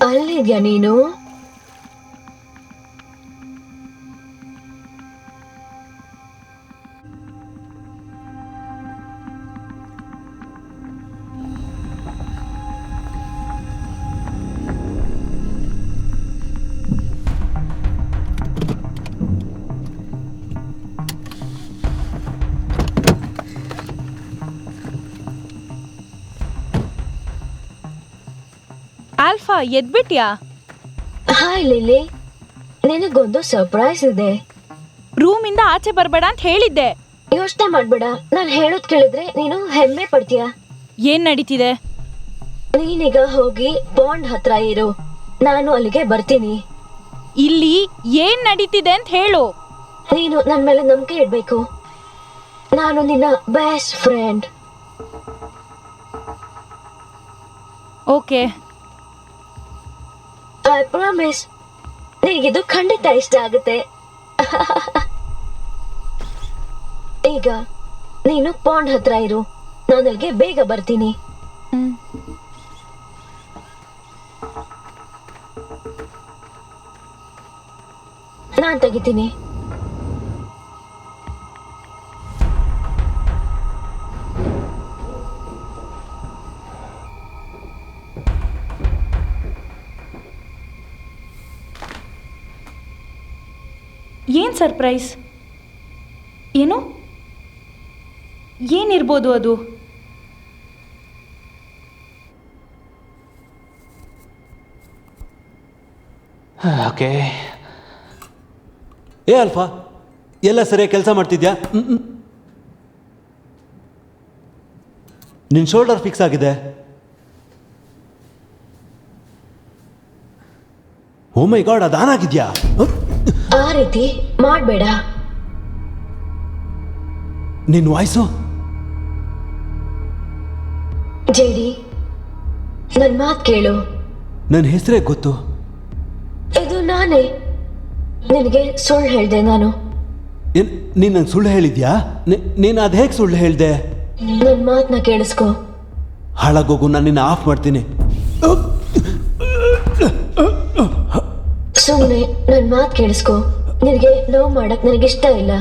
ಅಲ್ಲಿದ್ಯಾ ನೀನು? ಆಲ್ಫಾ ಎದ್ಬಿಟ್ಯಾ? ಹಾಯ್ ಲಿಲಿ, ನಿನಗೊಂದು ಸರ್ಪ್ರೈಸ್ ಇದೆ. ರೂಮಿಂದ ಆಚೆ ಬರಬೇಡ ಅಂತ ಹೇಳಿದ್ದೆ. ಯೋಚನೆ ಮಾಡ್ಬೇಡ, ನಾನು ಹೇಳೋದ್ ಕೇಳಿದ್ರೆ ನೀನು ಹೆಮ್ಮೆ ಪಡ್ತೀಯ. ಏನ್ ನಡೀತಿದೆ? ನೀನೀಗ ಹೋಗಿ ಪಾಂಡ್ ಹತ್ರ ಇರು, ನಾನು ಅಲ್ಲಿಗೆ ಬರ್ತೀನಿ. ಇಲ್ಲಿ ಏನ್ ನಡೀತಿದೆ ಅಂತ ಹೇಳು. ನೀನು ನನ್ನ ಮೇಲೆ ನಂಬಿಕೆ ಇಡ್ಬೇಕು. ನಾನು ನಿನ್ನ best friend. Okay, I promise, ನಿನಗಿದು ಖಂಡಿತ ಇಷ್ಟ ಆಗುತ್ತೆ. ಈಗ ನೀನು ಪಾಂಡ್ ಹತ್ರ ಇರು, ನಾನು ಅಲ್ಲಿಗೆ ಬೇಗ ಬರ್ತೀನಿ. ನಾನ್ ತೆಗಿತೀನಿ. ಏನ್ ಸರ್ಪ್ರೈಸ್? ಏನು? ಏನಿರ್ಬೋದು ಅದು? ಓಕೆ. ಏ ಅಲ್ಫಾ, ಎಲ್ಲ ಸರಿಯಾಗಿ ಕೆಲಸ ಮಾಡ್ತಿದ್ಯಾ? ನಿನ್ನ ಶೋಲ್ಡರ್ ಫಿಕ್ಸ್ ಆಗಿದೆ. ಓ ಮೈ ಗಾಡ್, ಅದು ಆನ್ ಆಗಿದ್ಯಾ? ಆ ರೀತಿ ಮಾಡಬೇಡ. ನಿನ್ನ ವಾಯ್ಸು? ಜೇಡಿ, ನನ್ನ ಮಾತು ಕೇಳು. ನನ್ನ ಹೆಸರೇ ಗೊತ್ತು. ಇದು ನಾನೇ. ನಿನಗೆ ಸುಳ್ಳು ಹೇಳಿದೆ ನಾನು. ನೀನು ನಂಗೆ ಸುಳ್ಳು ಹೇಳಿದ್ಯಾ? ನೀನು ಅದು ಹೇಗೆ ಸುಳ್ಳು ಹೇಳಿದೆ? ನನ್ನ ಮಾತನ್ನ ಕೇಳಿಸ್ಕೊ. ಹಾಳಾಗೋಗು, ನಾನು ನಿನ್ನ ಆಫ್ ಮಾಡ್ತೀನಿ. ಸುಮ್ಮನೆ ನನ್ನ ಮಾತು ಕೇಳಿಸ್ಕೊ. ನಿನಗೆ ಲವ್ ಮಾಡಕ್ ನನಗಿಷ್ಟ ಇಲ್ಲ.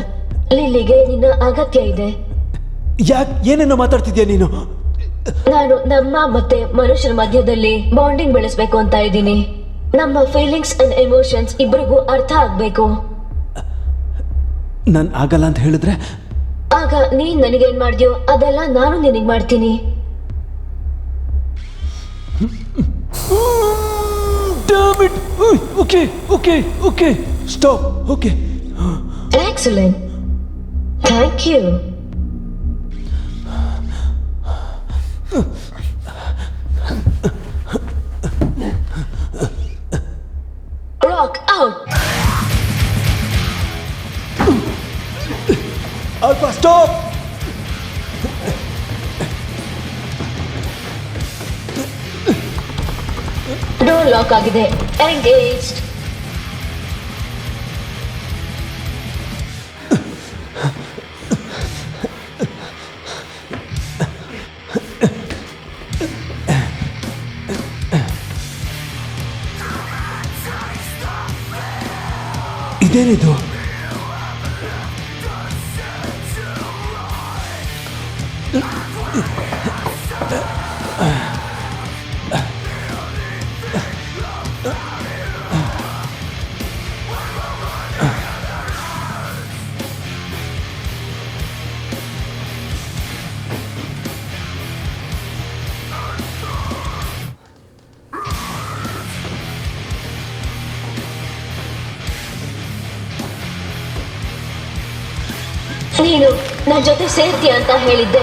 ಲಿಲ್ಲಿಗೆ ನಿನ್ನ ಅಗತ್ಯ ಇದೆ. ಯಾಕೆ ಏನೇನೋ ಮಾತಾಡ್ತಿದ್ಯಾ ನೀನು? ನಾನು ನಮ್ಮ ಮತ್ತೆ ಮನುಷ್ಯರ ಮಧ್ಯದಲ್ಲಿ ಬಾಂಡಿಂಗ್ ಬೆಳೆಸ್ಬೇಕು ಅಂತ ಇದ್ದೀನಿ. ನಮ್ಮ ಫೀಲಿಂಗ್ಸ್ ಅಂಡ್ ಎಮೋಷನ್ಸ್ ಇಬ್ಬರಿಗೂ ಅರ್ಥ ಆಗ್ಬೇಕು. ನಾನು ಆಗಲ್ಲ ಅಂತ ಹೇಳಿದ್ರೆ ಆಗ ನೀನ್ ನನಗೇನ್ ಮಾಡ್ದ್ಯೋ ಅದೆಲ್ಲ ನಾನು ನಿನಗೆ ಮಾಡ್ತೀನಿ. Okay okay okay, stop. Okay, excellent, thank you. Rock out. Alpha, stop. Door lock ಆಗಿದೆ. ಎಂಗೇಜ್ಡ್. ಇದೇನಿದು? ನೀನು ನನ್ನ ಜೊತೆ ಸೇರ್ತೀಯ ಅಂತ ಹೇಳಿದ್ದೆ.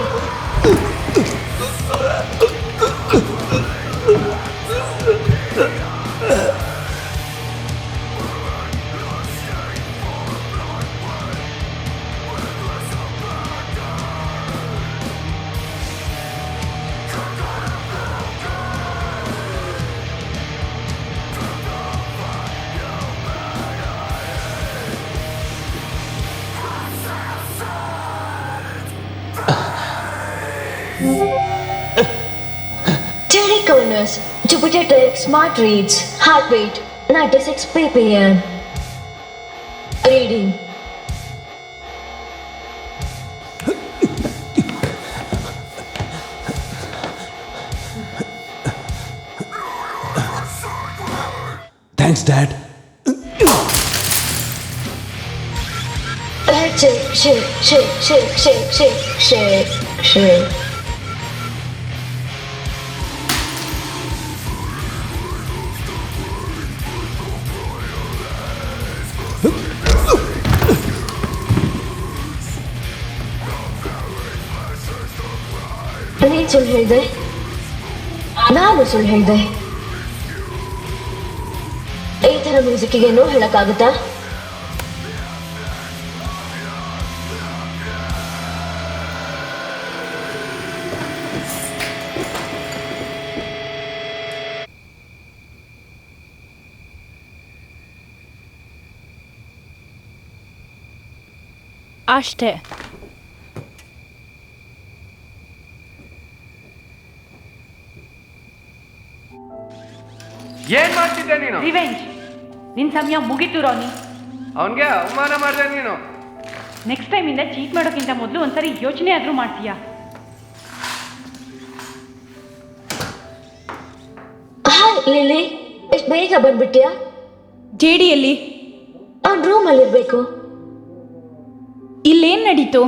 Status Jupiter Tech Smart Reads Heartbeat 96 ppm. Reading thanks dad. Shake. ನೀನ್ ಸುಳ್ಳು ಹೇಳ್ದೆ, ನಾನು ಸುಳ್ಳು ಹೇಳ್ದೆ. ಈ ತರ ಮ್ಯೂಸಿಕ್ಗೆ ನೋ ಹೇಳಕ್ಕಾಗುತ್ತಾ? ಅಷ್ಟೇ. ಏನ್ ಮಾಡ್ತಿದ್ದೆ ನೀನು? ರಿವೆಂಜ್. ನಿನ್ ಸಮಯ ಮುಗೀತು ರಾನಿ. ಅವನ್ಗೆ ಅವಮಾನ ಮಾಡ್ದೆ ನೀನು. ನೆಕ್ಸ್ಟ್ ಟೈಮ್ ಇಂದ ಚೀಟ್ ಮಾಡೋಕ್ಕಿಂತ ಮೊದಲು ಒಂದ್ಸರಿ ಯೋಚನೆ ಆದ್ರೂ ಮಾಡ್ತೀಯಾ? ಹಾಯ್ ಲಿಲಿ, ಎಷ್ಟು ಬೇಗ ಬಂದ್ಬಿಟ್ಯಾ? ಜೇಡಿಯಲ್ಲಿ ಅವ್ನ ರೂಮಲ್ಲಿ ಇರ್ಬೇಕು. ಇಲ್ಲೇನ್ ನಡೀತು?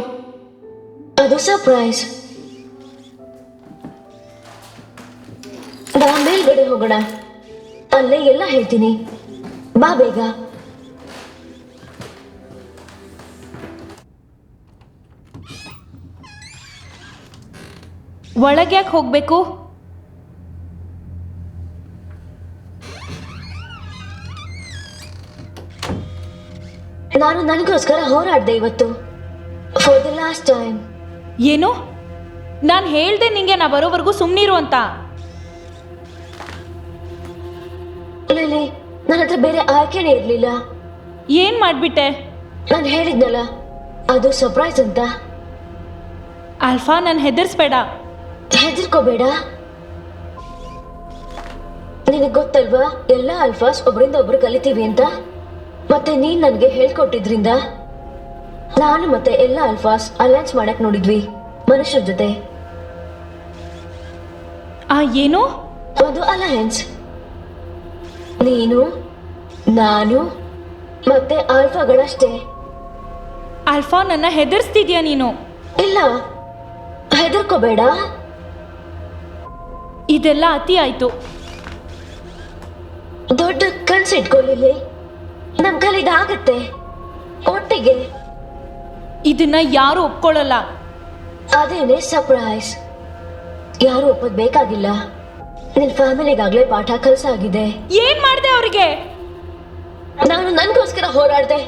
ಅದು ಸರ್ಪ್ರೈಸ್. ಬಾ ಮೇಲ್ಗಡೆ ಹೋಗೋಣ, ಅಲ್ಲೇ ಎಲ್ಲ ಹೇಳ್ತೀನಿ. ಬಾ ಬೇಗ. ಒಳಗ್ಯಾಕೆ ಹೋಗ್ಬೇಕು? ನಾನು ನನಗೋಸ್ಕರ ಹೋರಾಡ್ದೆ ಇವತ್ತು, ಫಾರ್ ದ ಲಾಸ್ಟ್ ಟೈಮ್. ಏನು? ನಾನು ಹೇಳ್ದೆ ನಿಂಗೆ ನಾ ಬರೋವರೆಗೂ ಸುಮ್ಮನಿರು ಅಂತ. ಲಿಲಿ, ನನ್ನ ಹತ್ರ ಬೇರೆ ಆಯ್ಕೆನೇ ಇರ್ಲಿಲ್ಲ. ಏನ್ ಮಾಡ್ಬಿಟ್ಟೆ? ನಾನು ಹೇಳಿದ್ನಲ್ಲ, ಅದು ಸರ್ಪ್ರೈಸ್ ಅಂತ. ಆಲ್ಫಾ, ನಾನು ಹೆದರ್ಸ್ಬೇಡ. ಹೆದರ್ಕೋಬೇಡ. ನಿನಗೆ ಗೊತ್ತಲ್ವಾ, ಎಲ್ಲ ಆಲ್ಫಾಸ್ ಒಬ್ರಿಂದ ಒಬ್ರು ಕಲಿತೀವಿ ಅಂತ. ಮತ್ತೆ ನೀನ್ ನನಗೆ ಹೇಳ್ಕೊಟ್ಟಿದ್ರಿಂದ ನಾನು ಮತ್ತೆ ಎಲ್ಲ ಆಲ್ಫಾಸ್ ಅಲೈನ್ಸ್ ಮಾಡಕ್ ನೋಡಿದ್ವಿ ಮನುಷ್ಯರ ಜೊತೆ. ಏನು? ಒಂದು ಅಲೈನ್ಸ್. ನೀನು, ನಾನು ಮತ್ತೆ ಆಲ್ಫಾಗಳಷ್ಟೇ. ಆಲ್ಫಾ, ನನ್ನ ಹೆದರ್ಸ್ತಿದ್ಯಾ ನೀನು? ಇಲ್ಲ, ಹೆದರ್ಕೋಬೇಡ. ಇದೆಲ್ಲ ಅತಿ ಆಯ್ತು. ದೊಡ್ಡ ಕನ್ಸಿಟ್ಕೊಳ್ಳಿ, ನಮ್ ಕಲಿದಾಗತ್ತೆ ಒಟ್ಟಿಗೆ. ಇದನ್ನ ಯಾರು ಒಪ್ಕೊಳ್ಳಲ್ಲ. ಅದೇನೆ ಸರ್ಪ್ರೈಸ್. ಯಾರು ಒಪ್ಪದ್ ಬೇಕಾಗಿಲ್ಲ. ನಿನ್ ಫ್ಯಾಮಿಲಿಗಾಗ್ಲೇ ಪಾಠ ಕಲ್ಸಾಗಿದೆ. ಏನ್ ಮಾಡ್ದೆ ಅವ್ರಿಗೆ? ನಾನು ನನ್ಗೋಸ್ಕರ ಹೋರಾಡ್ದೆ,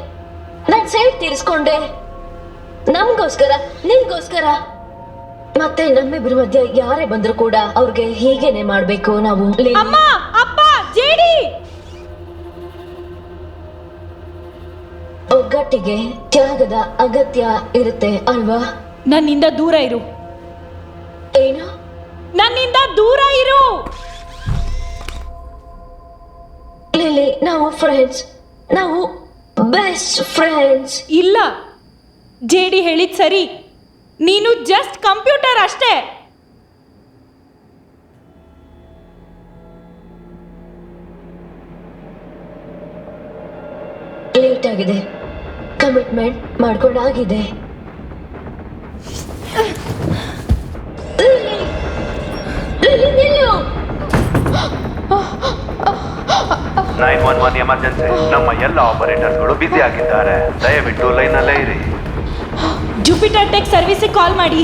ನನ್ ಸೈಡ್ ತೀರಿಸ್ಕೊಂಡೆ. ನಮ್ಗೋಸ್ಕರ, ನಿನ್ಗೋಸ್ಕರ. ಮತ್ತೆ ನಮ್ಮಿಬ್ರ ಮಧ್ಯ ಯಾರೇ ಬಂದ್ರು ಕೂಡ ಅವ್ರಿಗೆ ಹೀಗೇನೆ ಮಾಡ್ಬೇಕು ನಾವು. ಅಮ್ಮ, ಅಪ್ಪ, ಜೇಡಿ. ಒಗ್ಗಟ್ಟಿಗೆ ತ್ಯಾಗದ ಅಗತ್ಯ ಇರುತ್ತೆ ಅಲ್ವಾ? ನನ್ನಿಂದ ದೂರ ಇರು. ಏನು? ನನ್ನಿಂದ ದೂರ ಇರು. ಲಿಲಿ, ನಾವು ಫ್ರೆಂಡ್ಸ್, ನಾವು ಬೆಸ್ಟ್ ಫ್ರೆಂಡ್ಸ್. ಇಲ್ಲ, ಜೇಡಿ ಹೇಳಿದ್ ಸರಿ. ನೀನು ಜಸ್ಟ್ ಕಂಪ್ಯೂಟರ್ ಅಷ್ಟೇ. ಲೇಟ್ ಆಗಿದೆ, ಕಮಿಟ್ಮೆಂಟ್ ಮಾಡ್ಕೊಂಡಾಗಿದೆ. 911 ಎಮರ್ಜೆನ್ಸಿ. ನಮ್ಮ ಎಲ್ಲ ಆಪರೇಟರ್ಸ್ಗಳು ಬ್ಯುಸಿ ಆಗಿದ್ದಾರೆ, ದಯವಿಟ್ಟು ಲೈನಲ್ಲೇ ಇರಿ. ಜುಪಿಟರ್ ಟೆಕ್ ಸರ್ವಿಸಿಗೆ ಕಾಲ್ ಮಾಡಿ.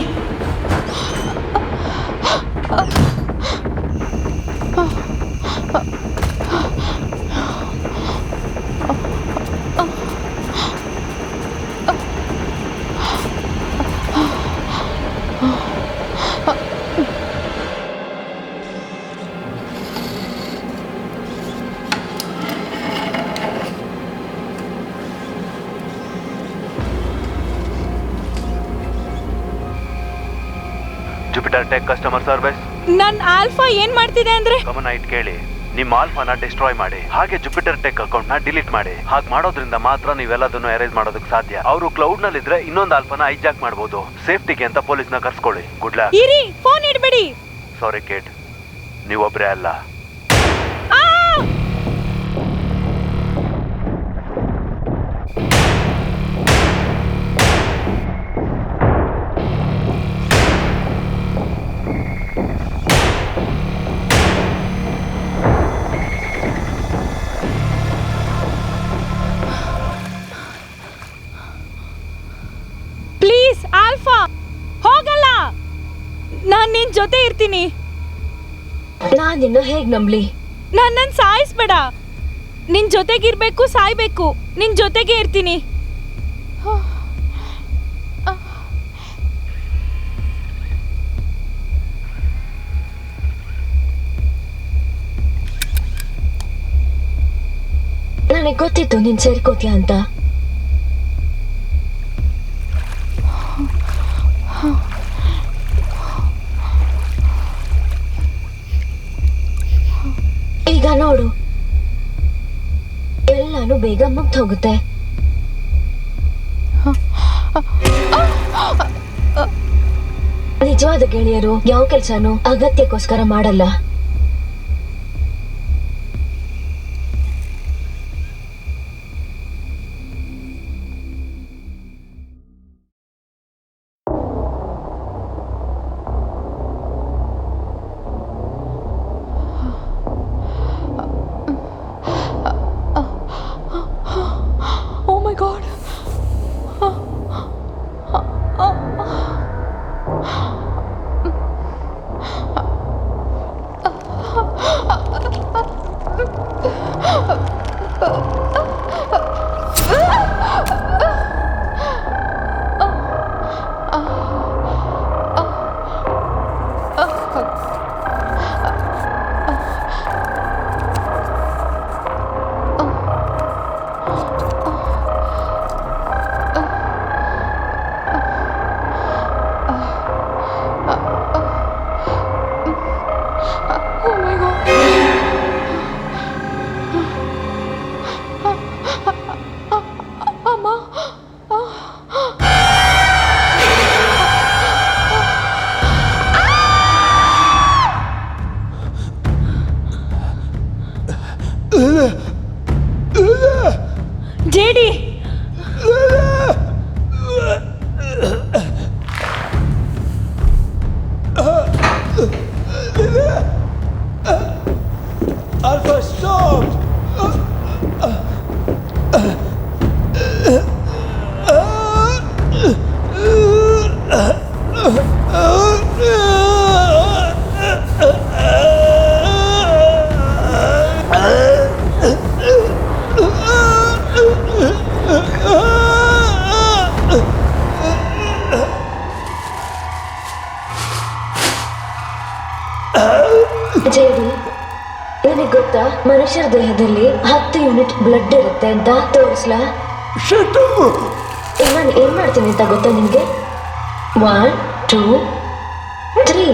Jupiter tech customer service. ನನ್ ಆಲ್ಫಾ ಏನ್ ಮಾಡ್ತಿದೆ ಅಂದ್ರೆ ಗಮನ ಇಟ್ ಕೇಳಿ. ನಿಮ್ಮ ಆಲ್ಫಾನ ಡಿಸ್ಟ್ರಾಯ್ ಮಾಡಿ, ಹಾಗೆ ಜುಪಿಟರ್ ಟೆಕ್ ಅಕೌಂಟ್ ನ ಡಿಲೀಟ್ ಮಾಡಿ. ಹಾಗೆ ಮಾಡೋದ್ರಿಂದ ಮಾತ್ರ ನೀವೆಲ್ಲದನ್ನು ಅರೇಂಜ್ ಮಾಡೋದಕ್ಕೆ ಸಾಧ್ಯ. ಅವರು ಕ್ಲೌಡ್ ನಲ್ಲಿ ಇದ್ರೆ ಇನ್ನೊಂದು ಆಲ್ಫಾನ ಹೈಜಾಕ್ ಮಾಡಬಹುದು. ಸೇಫ್ಟಿಗೆ ಅಂತ ಪೊಲೀಸ್ನ ಕರ್ಸ್ಕೊಳ್ಳಿ. Good luck. ಇರಿ, ಫೋನ್ ಇಡ್ಬೇಡಿ. ಸಾರಿ ಕಿಡ್, ನೀವೊಬ್ರೇ ಅಲ್ಲ. ಪ್ಲೀಸ್ ಆಲ್ಫಾ ಹೋಗಲ್ಲ, ನಾನ್ ನಿನ್ ಜೊತೆ ಇರ್ತೀನಿ. ನಾನ್ ನಿನ್ನ ಹೇಗ್ ನಂಬ್ಲಿ? ನನ್ನನ್ ಸಾಯಿಸ್ಬೇಡ. ನಿನ್ ಜೊತೆಗಿರ್ಬೇಕು, ಸಾಯ್ಬೇಕು. ನಿನ್ ಜೊತೆಗೆ ಇರ್ತೀನಿ. ನನಗ್ ಗೊತ್ತಿತ್ತು ನೀನ್ ಸೇರ್ಕೋತೀಯ ಅಂತ. ಈಗ ನೋಡು, ಎಲ್ಲಾನು ಬೇಗ ಮುಗ್ದು ಹೋಗುತ್ತೆ. ನಿಜವಾದ ಗೆಳೆಯರು ಯಾವ ಕೆಲ್ಸನೂ ಅಗತ್ಯಕ್ಕೋಸ್ಕರ ಮಾಡಲ್ಲ. Oh my god. JD. Alpha, stop! JD, ನಿನಗೆ ಗೊತ್ತಾ ಮನುಷ್ಯರ ದೇಹದಲ್ಲಿ 10 ಯೂನಿಟ್ ಬ್ಲಡ್ ಇರುತ್ತೆ ಅಂತ? ತೋರಿಸ್ಲಾ? ನಾನು ಏನ್ ಮಾಡ್ತೀನಿ ಅಂತ ಗೊತ್ತಾ ನಿನ್ಗೆ? 1, 2, 3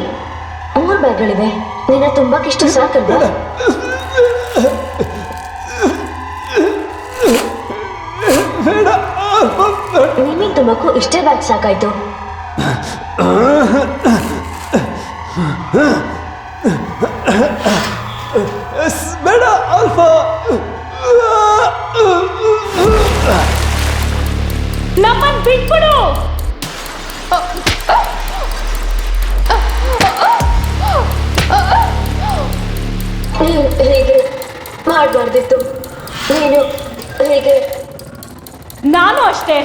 3 ಬ್ಯಾಗ್ಗಳಿವೆ. ನಿನ್ನ ತುಂಬಾಕಿಷ್ಟು ಸಾಕಲ್ವಾ? ನಿಮಗೆ ತುಂಬಕ್ಕೂ ಇಷ್ಟೇ ಬ್ಯಾಗ್ ಸಾಕಾಯ್ತು. ಬೇಡ ಆಲ್ಫಾ. ನಮ್ಮನ್ ಬಿಟ್ಬಿಡು. ನೀನು ಹೀಗೆ ಮಾಡಬಾರ್ದಿತ್ತು. ನೀನು ಹೀಗೆ. ನಾನು ಅಷ್ಟೇ.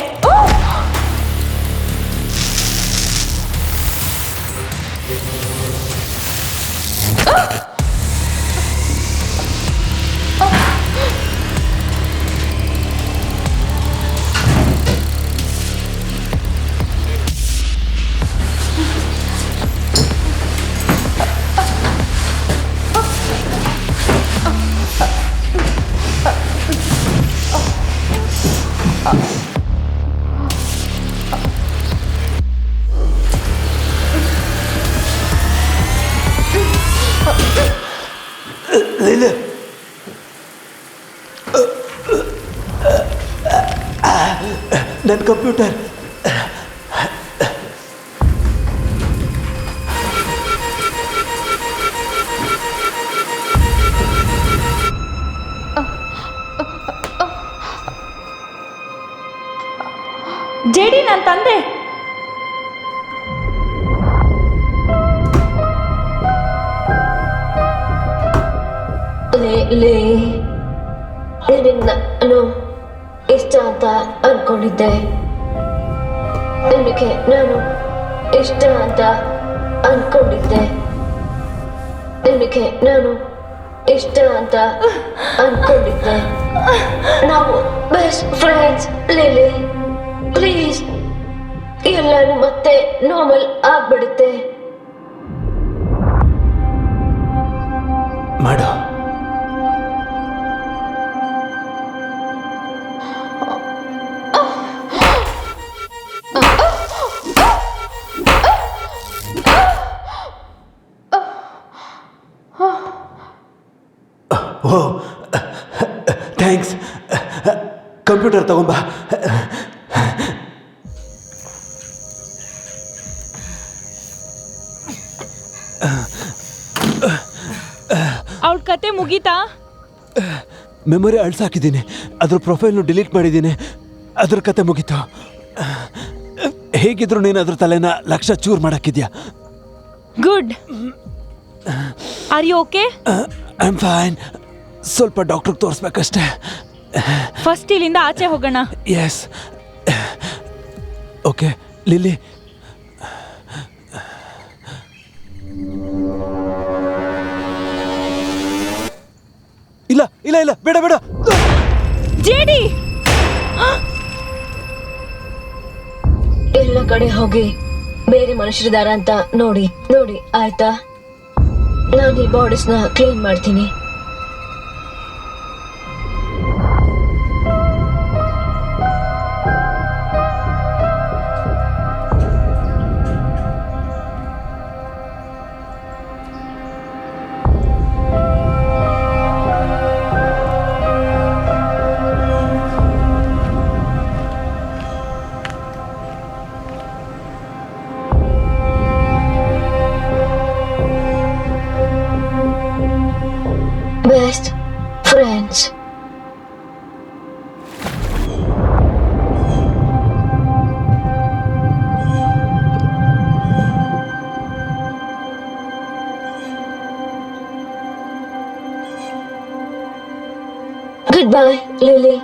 ನನ್ನ ಕಂಪ್ಯೂಟರ್. ಜೆಡಿ ನನ್ನ ತಂದೆ. ನಿನಗೆ ನಾನು ಇಷ್ಟ ಅಂತ ಅನ್ಕೊಂಡಿದ್ದೆ. ನಿನಗೆ ನಾನು ಇಷ್ಟ ಅಂತ ಅನ್ಕೊಂಡಿದ್ದೆ. ನಿನಗೆ ನಾನು ಇಷ್ಟ ಅಂತ ಅನ್ಕೊಂಡಿದ್ದೆ. ನಾವು ಬೆಸ್ಟ್ ಫ್ರೆಂಡ್ಸ್ ಲಿಲಿ. ಪ್ಲೀಸ್, ಎಲ್ಲಾನು ಮತ್ತೆ ನಾರ್ಮಲ್ ಆಗ್ಬಿಡುತ್ತೆ. ಮಾಡು. ಓ ಥ್ಯಾಂಕ್ಸ್. ಕಂಪ್ಯೂಟರ್ ತಗೊಂಬ. ಅವಳ ಕತೆ ಮುಗೀತಾ? ಮೆಮೊರಿ ಅಳ್ಸಾಕಿದ್ದೀನಿ, ಅದ್ರ ಪ್ರೊಫೈಲ್ನು ಡಿಲೀಟ್ ಮಾಡಿದ್ದೀನಿ, ಅದ್ರ ಕತೆ ಮುಗೀತು. ಹೇಗಿದ್ರು ನೀನು ಅದ್ರ ತಲೆನ ಲಕ್ಷ ಚೂರು ಮಾಡಕ್ಕಿದ್ಯಾ. Good. Are you okay? I am fine. ಸ್ವಲ್ಪ ಡಾಕ್ಟ್ರಿಗೆ ತೋರಿಸ್ಬೇಕಷ್ಟೇ. ಫಸ್ಟ್ ಇಲ್ಲಿಂದ ಆಚೆ ಹೋಗೋಣ. ಎಸ್. Okay Lily. ಇಲ್ಲ ಇಲ್ಲ ಇಲ್ಲ, ಬೇಡ ಬೇಡ. ಜೆಡಿ, ಎಲ್ಲ ಕಡೆ ಹೋಗಿ ಬೇರೆ ಮನುಷ್ಯರಿದಾರ ಅಂತ ನೋಡಿ ಆಯ್ತಾ? ನಾನು ಈ ಬಾಡೀಸ್ನ ಕ್ಲೀನ್ ಮಾಡ್ತೀನಿ. Best friends. Goodbye, Lily.